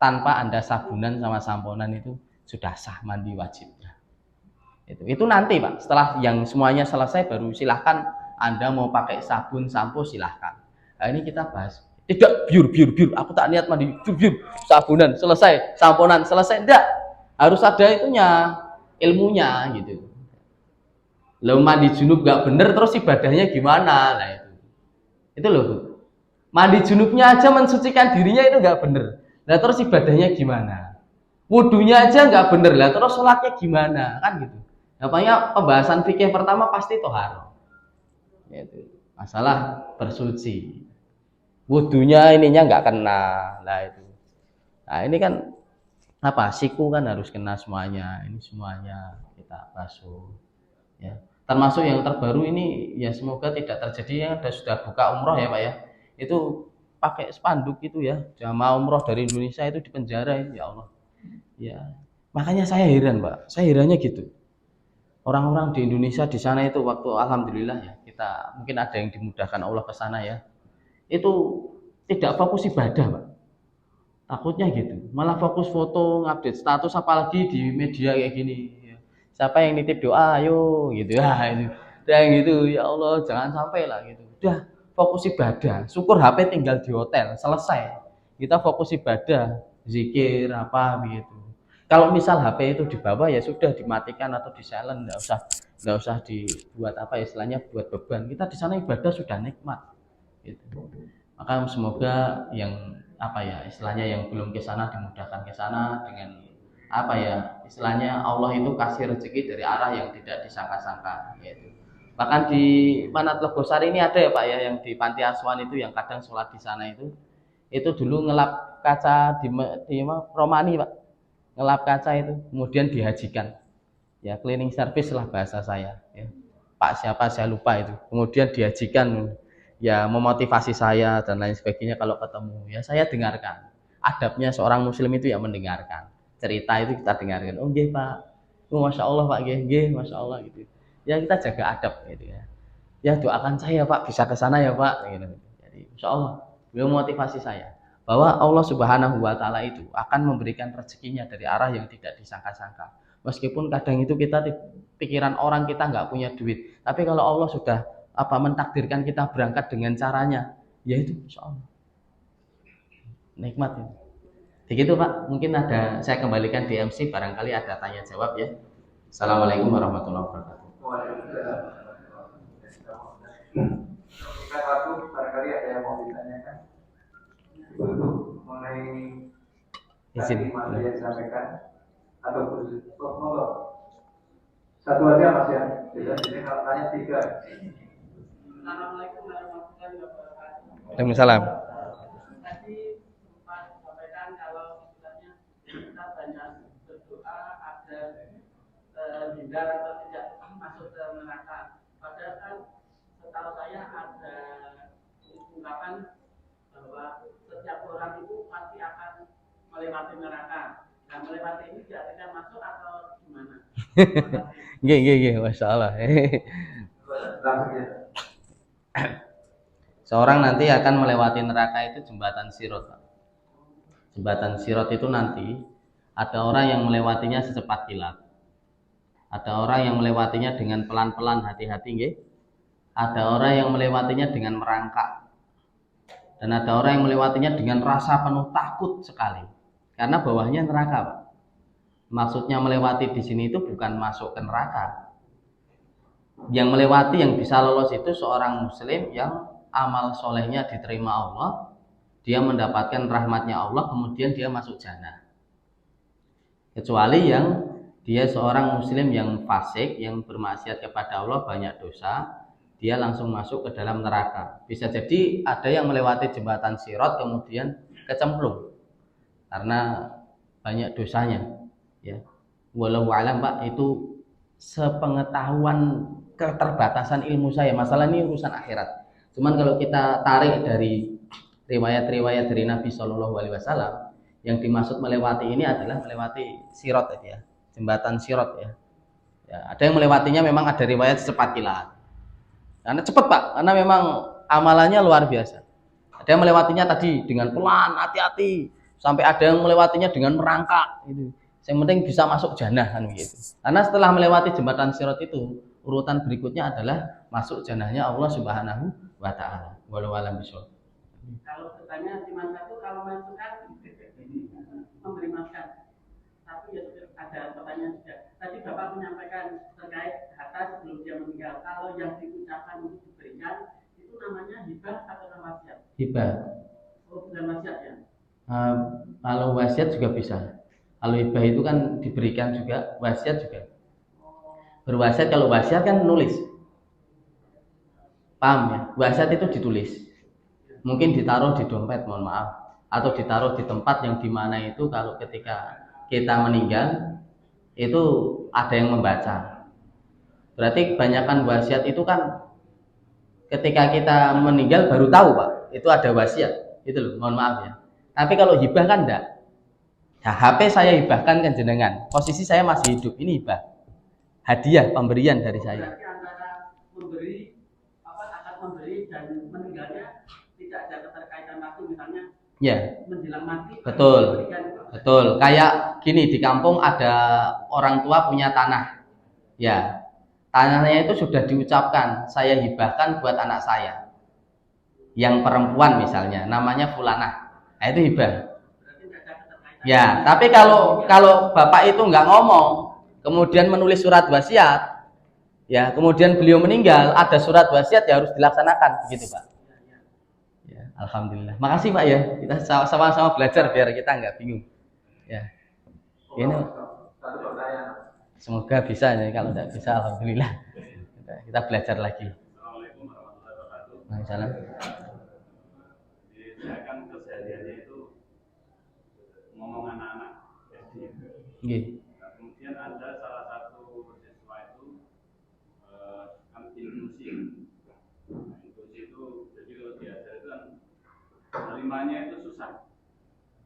Tanpa Anda sabunan sama samponan itu sudah sah mandi wajibnya. Itu nanti Pak, setelah yang semuanya selesai baru silahkan Anda mau pakai sabun, sampo silahkan. Nah, ini kita bahas. Tidak biur, aku tak niat mandi biur, sabunan selesai, samponan selesai, enggak. Harus ada itunya, ilmunya gitu. Lalu mandi junub gak bener terus ibadahnya gimana? Nah itu loh. Mandi junubnya aja mensucikan dirinya itu gak bener. Nah terus ibadahnya gimana? Wudunya aja gak bener lah, terus sholatnya gimana? Kan gitu. Namanya pembahasan fikih pertama pasti toharoh. Itu masalah bersuci. Wudunya ininya nggak kena, lah itu. Nah ini kan siku kan harus kena semuanya. Ini semuanya kita basuh. Ya. Termasuk yang terbaru ini ya semoga tidak terjadi yang sudah buka umroh ya Pak ya. Itu pakai spanduk itu ya. Jamaah umroh dari Indonesia itu dipenjara ya Allah. Ya. Makanya saya heran Pak. Saya herannya gitu. Orang-orang di Indonesia di sana itu waktu alhamdulillah ya kita mungkin ada yang dimudahkan Allah ke sana ya. Itu tidak fokus ibadah Pak, takutnya gitu, malah fokus foto, ngupdate status, apalagi di media kayak gini ya. Siapa yang nitip doa ayo gitu ya, itu yang gitu ya Allah jangan sampai lah gitu. Udah fokus ibadah, syukur HP tinggal di hotel selesai, kita fokus ibadah, zikir apa gitu. Kalau misal HP itu dibawa ya sudah dimatikan atau di silent, nggak usah dibuat istilahnya buat beban. Kita di sana ibadah sudah nikmat gitu. Maka semoga yang istilahnya yang belum ke sana dimudahkan ke sana dengan istilahnya Allah itu kasih rezeki dari arah yang tidak disangka-sangka gitu. Bahkan di Manat Logosari ini ada ya Pak ya, yang di Panti Asuhan itu yang kadang sholat di sana itu dulu ngelap kaca di Romani Pak, ngelap kaca itu kemudian dihajikan ya, cleaning service lah bahasa saya ya. Pak siapa saya lupa itu, kemudian dihajikan ya, memotivasi saya dan lain sebagainya. Kalau ketemu ya saya dengarkan, adabnya seorang muslim itu ya mendengarkan cerita itu, kita dengarkan. Oh nggih Pak, oh masya Allah Pak, nggih masya Allah gitu ya, kita jaga adab gitu ya. Ya doakan saya Pak bisa ke sana ya Pak gitu. Jadi insya Allah beliau motivasi saya bahwa Allah Subhanahu wa Ta'ala itu akan memberikan rezekinya dari arah yang tidak disangka-sangka. Meskipun kadang itu kita pikiran orang kita nggak punya duit, tapi kalau Allah sudah mentakdirkan kita berangkat dengan caranya, yaitu insya Allah nikmat ya. Begitu Pak, mungkin ada saya kembalikan di MC, barangkali ada tanya jawab ya. Assalamualaikum warahmatullahi wabarakatuh. Waktu barangkali ada yang mau ditanyakan mengenai tadi materi yang disampaikan atau satu aja Mas ya. Jadi kalau tanya 3. Assalamualaikum warahmatullahi wabarakatuh. Waalaikumsalam. Tadi sempat sampaikan kalau misalnya kita banyak berdoa agar terhindar atau tidak masuk ke neraka. Padahal kan setahu saya ada ungkapan bahwa setiap orang itu pasti akan melewati neraka. Nah, melewati ini tidak masuk atau gimana? Nggih, masya Allah. Seorang nanti akan melewati neraka itu jembatan Sirot. Jembatan Sirot itu nanti ada orang yang melewatinya secepat kilat. Ada orang yang melewatinya dengan pelan-pelan, hati-hati nggih. Ada orang yang melewatinya dengan merangkak. Dan ada orang yang melewatinya dengan rasa penuh takut sekali. Karena bawahnya neraka, Pak. Maksudnya melewati di sini itu bukan masuk ke neraka. Yang melewati, yang bisa lolos itu seorang muslim yang amal solehnya diterima Allah, dia mendapatkan rahmatnya Allah, kemudian dia masuk jannah. Kecuali yang dia seorang muslim yang fasik, yang bermaksiat kepada Allah, banyak dosa, dia langsung masuk ke dalam neraka. Bisa jadi ada yang melewati jembatan Sirat kemudian kecemplung karena banyak dosanya, ya. Walau alam, Pak, itu sepengetahuan keterbatasan ilmu saya. Masalah ini urusan akhirat. Cuman kalau kita tarik dari riwayat-riwayat dari Nabi Shallallahu Alaihi Wasallam, yang dimaksud melewati ini adalah melewati Sirat, ya, jembatan Sirat, ya. Ya, ada yang melewatinya memang ada riwayat secepat kilat. Karena cepat, Pak, karena memang amalannya luar biasa. Ada yang melewatinya tadi dengan pelan, hati-hati, sampai ada yang melewatinya dengan merangkak. Itu. Yang penting bisa masuk jannah kan begitu. Karena setelah melewati jembatan Sirat itu, urutan berikutnya adalah masuk jannahnya Allah Subhanahu wa Ta'ala. Walau alam bisawab. Kalau bertanya cuma satu, kalau masuk kan memberi makan. Tapi ya ada pertanyaan juga. Tadi Bapak menyampaikan terkait harta sebelum dia meninggal. Kalau yang diucapkan untuk diberikan itu namanya hibah atau wasiat? Hibah. Oh, bukan wasiat ya? Kalau wasiat juga bisa. Kalau hibah itu kan diberikan juga, wasiat juga. Berwasiat, kalau wasiat kan nulis. Paham ya? Wasiat itu ditulis. Mungkin ditaruh di dompet, mohon maaf, atau ditaruh di tempat yang dimana itu kalau ketika kita meninggal itu ada yang membaca. Berarti kebanyakan wasiat itu kan ketika kita meninggal baru tahu, Pak, itu ada wasiat. Itu loh, mohon maaf ya. Tapi kalau hibah kan enggak. Ya, HP saya hibahkan ke jenengan. Posisi saya masih hidup, ini hibah. Hadiah pemberian dari saya. Berarti antara memberi akan memberi dan meninggalnya tidak ada keterkaitan waktu, misalnya Ya. menjelang mati. Betul. Betul. Kayak gini, di kampung ada orang tua punya tanah. Ya. Tanahnya itu sudah diucapkan, saya hibahkan buat anak saya. Yang perempuan misalnya, namanya Fulanah. Nah, itu hibah. Ya, tapi kalau bapak itu nggak ngomong, kemudian menulis surat wasiat, ya, kemudian beliau meninggal, ada surat wasiat ya harus dilaksanakan, begitu, Pak. Ya, alhamdulillah. Makasih, Pak, ya. Kita sama-sama belajar biar kita nggak bingung. Ya. Ini Satu pertanyaan. semoga bisa ya, kalau tidak bisa alhamdulillah. Kita belajar lagi. Assalamualaikum warahmatullahi wabarakatuh. Waalaikumsalam. Jadi saya kan kesehariannya itu ngomong anak-anak SD. Nggih. Nah, kemudian ada salah satu siswa itu kan inklusi. Nah, inklusi itu jadi kalau diajar itu kan menerimanya itu susah.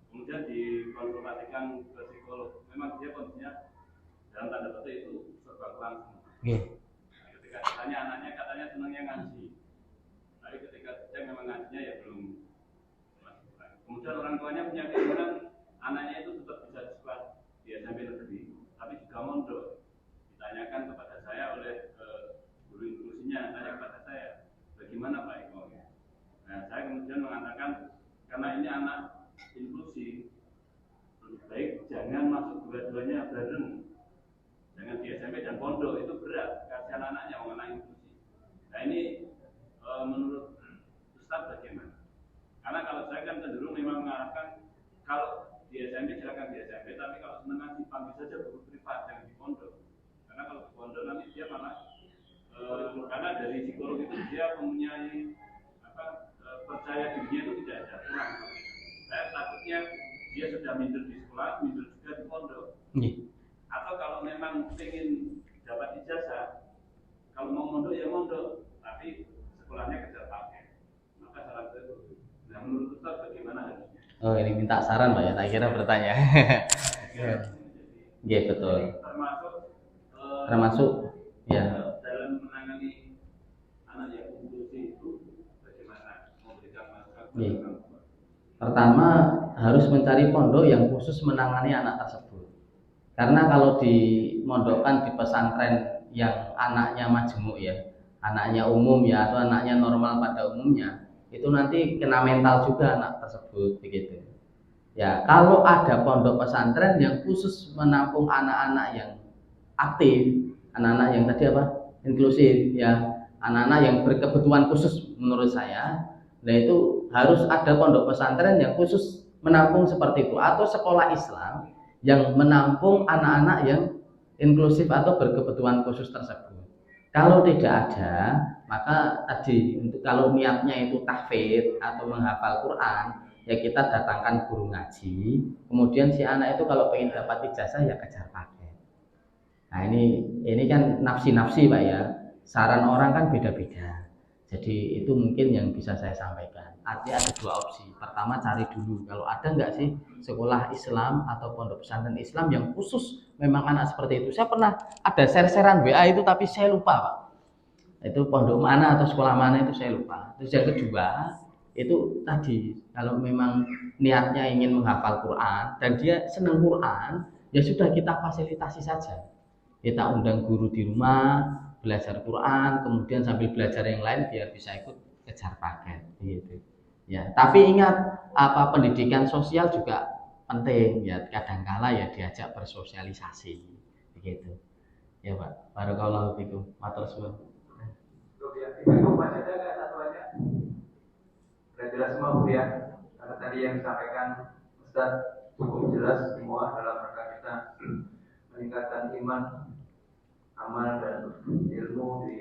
Kemudian dikonsultasikan ke psikolog. Memang dia kondisinya dalam tanda petik itu serba kurang semua. Nggih. Nah, ketika ditanya anaknya katanya senangnya ngaji. Tapi ketika cek memang ngajinya ya belum masih kurang. Kemudian orang tuanya punya keinginan anaknya itu tetap bisa di sekolah di SMP negeri, tapi juga mondok. Ditanyakan kepada saya oleh guru inklusinya, tanya kepada saya, bagaimana Pak Eko? Nah, saya kemudian mengatakan karena ini anak inklusi, lebih baik jangan masuk dua-duanya bareng. Jangan di SMP dan pondok, itu berat, kasihan anaknya, anak inklusi. Nah ini menurut Ustaz bagaimana? Karena kalau saya kan cenderung memang mengarahkan kalau di SMP silakan di SMP, tapi kalau senang ngaji panggil saja guru privat, jangan di pondok. Karena kalau di pondok nanti dia malah karena dari psikolog itu dia mempunyai percaya dirinya itu tidak ada kurang. Saya takutnya dia sudah minder di sekolah, minder juga di pondok. Atau kalau memang ingin dapat ijazah, kalau mau mondok ya mondok, tapi sekolahnya kejar pakai. Maka saran saya itu. Nah, menurut Ustaz bagaimana harusnya? Oh, ini minta saran, Pak, ya. Tak kira bertanya. Nggih, betul. Termasuk ya. Dalam menangani anak yang inklusi itu bagaimana? Pertama, harus mencari pondok yang khusus menangani anak tersebut. Karena kalau dimondokkan di pesantren yang anaknya majemuk ya, anaknya umum ya, atau anaknya normal pada umumnya, itu nanti kena mental juga anak tersebut begitu. Ya, kalau ada pondok pesantren yang khusus menampung anak-anak yang aktif, anak-anak yang tadi apa? Inklusif ya, anak-anak yang berkebutuhan khusus menurut saya. Nah, itu harus ada pondok pesantren yang khusus menampung seperti itu, atau sekolah Islam yang menampung anak-anak yang inklusif atau berkebutuhan khusus tersebut. Kalau tidak ada, maka tadi kalau niatnya itu tahfidz atau menghafal Quran, ya kita datangkan guru ngaji. Kemudian si anak itu kalau pengen dapat ijazah ya kejar paket. Nah, ini kan nafsi-nafsi Pak ya. Saran orang kan beda-beda. Jadi itu mungkin yang bisa saya sampaikan. Artinya ada dua opsi. Pertama, cari dulu kalau ada nggak sih sekolah Islam atau pondok pesantren Islam yang khusus memang anak seperti itu. Saya pernah ada share-sharean WA itu, tapi saya lupa Pak. Itu pondok mana atau sekolah mana itu saya lupa. Terus yang kedua, itu tadi kalau memang niatnya ingin menghafal Quran dan dia senang Quran, ya sudah kita fasilitasi saja. Kita undang guru di rumah, belajar Quran, kemudian sambil belajar yang lain biar bisa ikut kejar paket gitu. Ya, tapi ingat pendidikan sosial juga penting ya, kadangkala ya diajak bersosialisasi begitu. Ya Pak, barakallahu fikum. Matur suwun. Ibu masih ada nggak satu aja? Sudah jelas semua Bu ya, karena tadi yang disampaikan Ustaz cukup jelas semua dalam rangka kita meningkatkan iman, amal dan ilmu di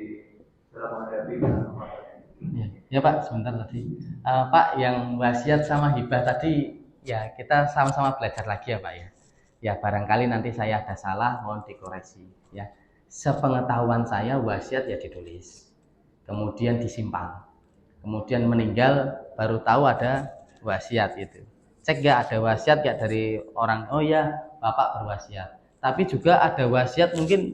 dalam menghadapi ya Pak, sebentar tadi Pak, yang wasiat sama hibah tadi ya kita sama-sama belajar lagi ya Pak ya. Ya barangkali nanti saya ada salah, mohon dikoreksi ya. Sepengetahuan saya wasiat ya ditulis, kemudian disimpan, kemudian meninggal baru tahu ada wasiat itu. Cek gak ada wasiat gak dari orang, oh ya Bapak berwasiat. Tapi juga ada wasiat mungkin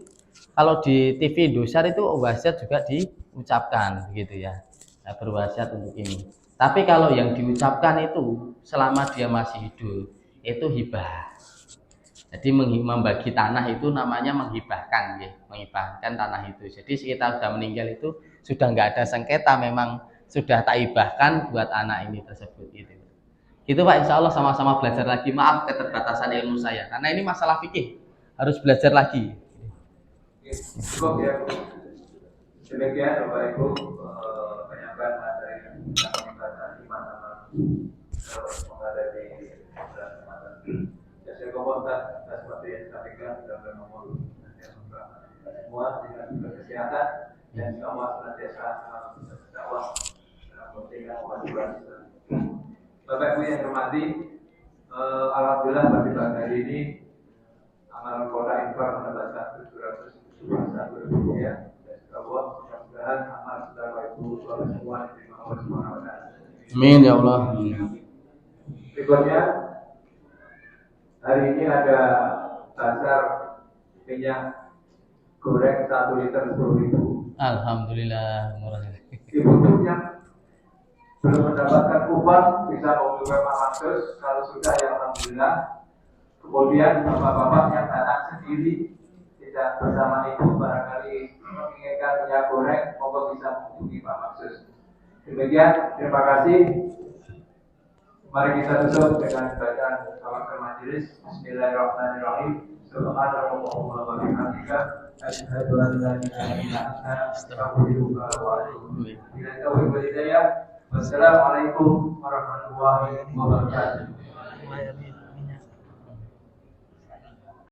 kalau di TV Indosiar itu wasiat juga diucapkan begitu ya. Nah, berwasiat untuk ini. Tapi kalau yang diucapkan itu selama dia masih hidup itu hibah. Jadi membagi tanah itu namanya menghibahkan ya, menghibahkan tanah itu. Jadi kita sudah meninggal itu sudah nggak ada sengketa, memang sudah tak hibahkan buat anak ini tersebut gitu. Gitu Pak, insya Allah sama-sama belajar lagi. Maaf keterbatasan ilmu saya, karena ini masalah fikih, harus belajar lagi. Cukup ya Bu. Demikian Bapak Ibu penyampaian materi tentang peningkatan iman menghadapi bulan Ramadan. Ya saya komentar seperti yang disampaikan dalam nomor semua dengan kesehatan dan semua senantiasa berdakwah dalam kepentingan umat Islam. Bapak Ibu yang hormati, alhamdulillah pada pagi hari ini amalan kota infak mendapatkan 700 ya. Allah mudah-mudahan amal saudara ibu semua diterima oleh Subhanahu wa taala. Amin ya Allah. Berikutnya hari ini ada pasar minyak goreng 1 liter 10.000. Alhamdulillah murah. Ibu yang belum mendapatkan kupon bisa menghubungi Pak Maksud, kalau sudah ya alhamdulillah. Kemudian bapak-bapak yang datang sendiri tidak bersama ibu barangkali menginginkan minyak goreng, monggo bisa menghubungi Pak Maksud. Demikian, terima kasih. Mari kita tutup dengan bacaan tawakal majelis. Bismillahirrahmanirrahim. Subhanallah wa bihamdika asyhadu an la ilaha illa anta astaghfiruka wa atubu ilaik. Bila taufiq wal hidayah. Wassalamualaikum warahmatullahi wabarakatuh.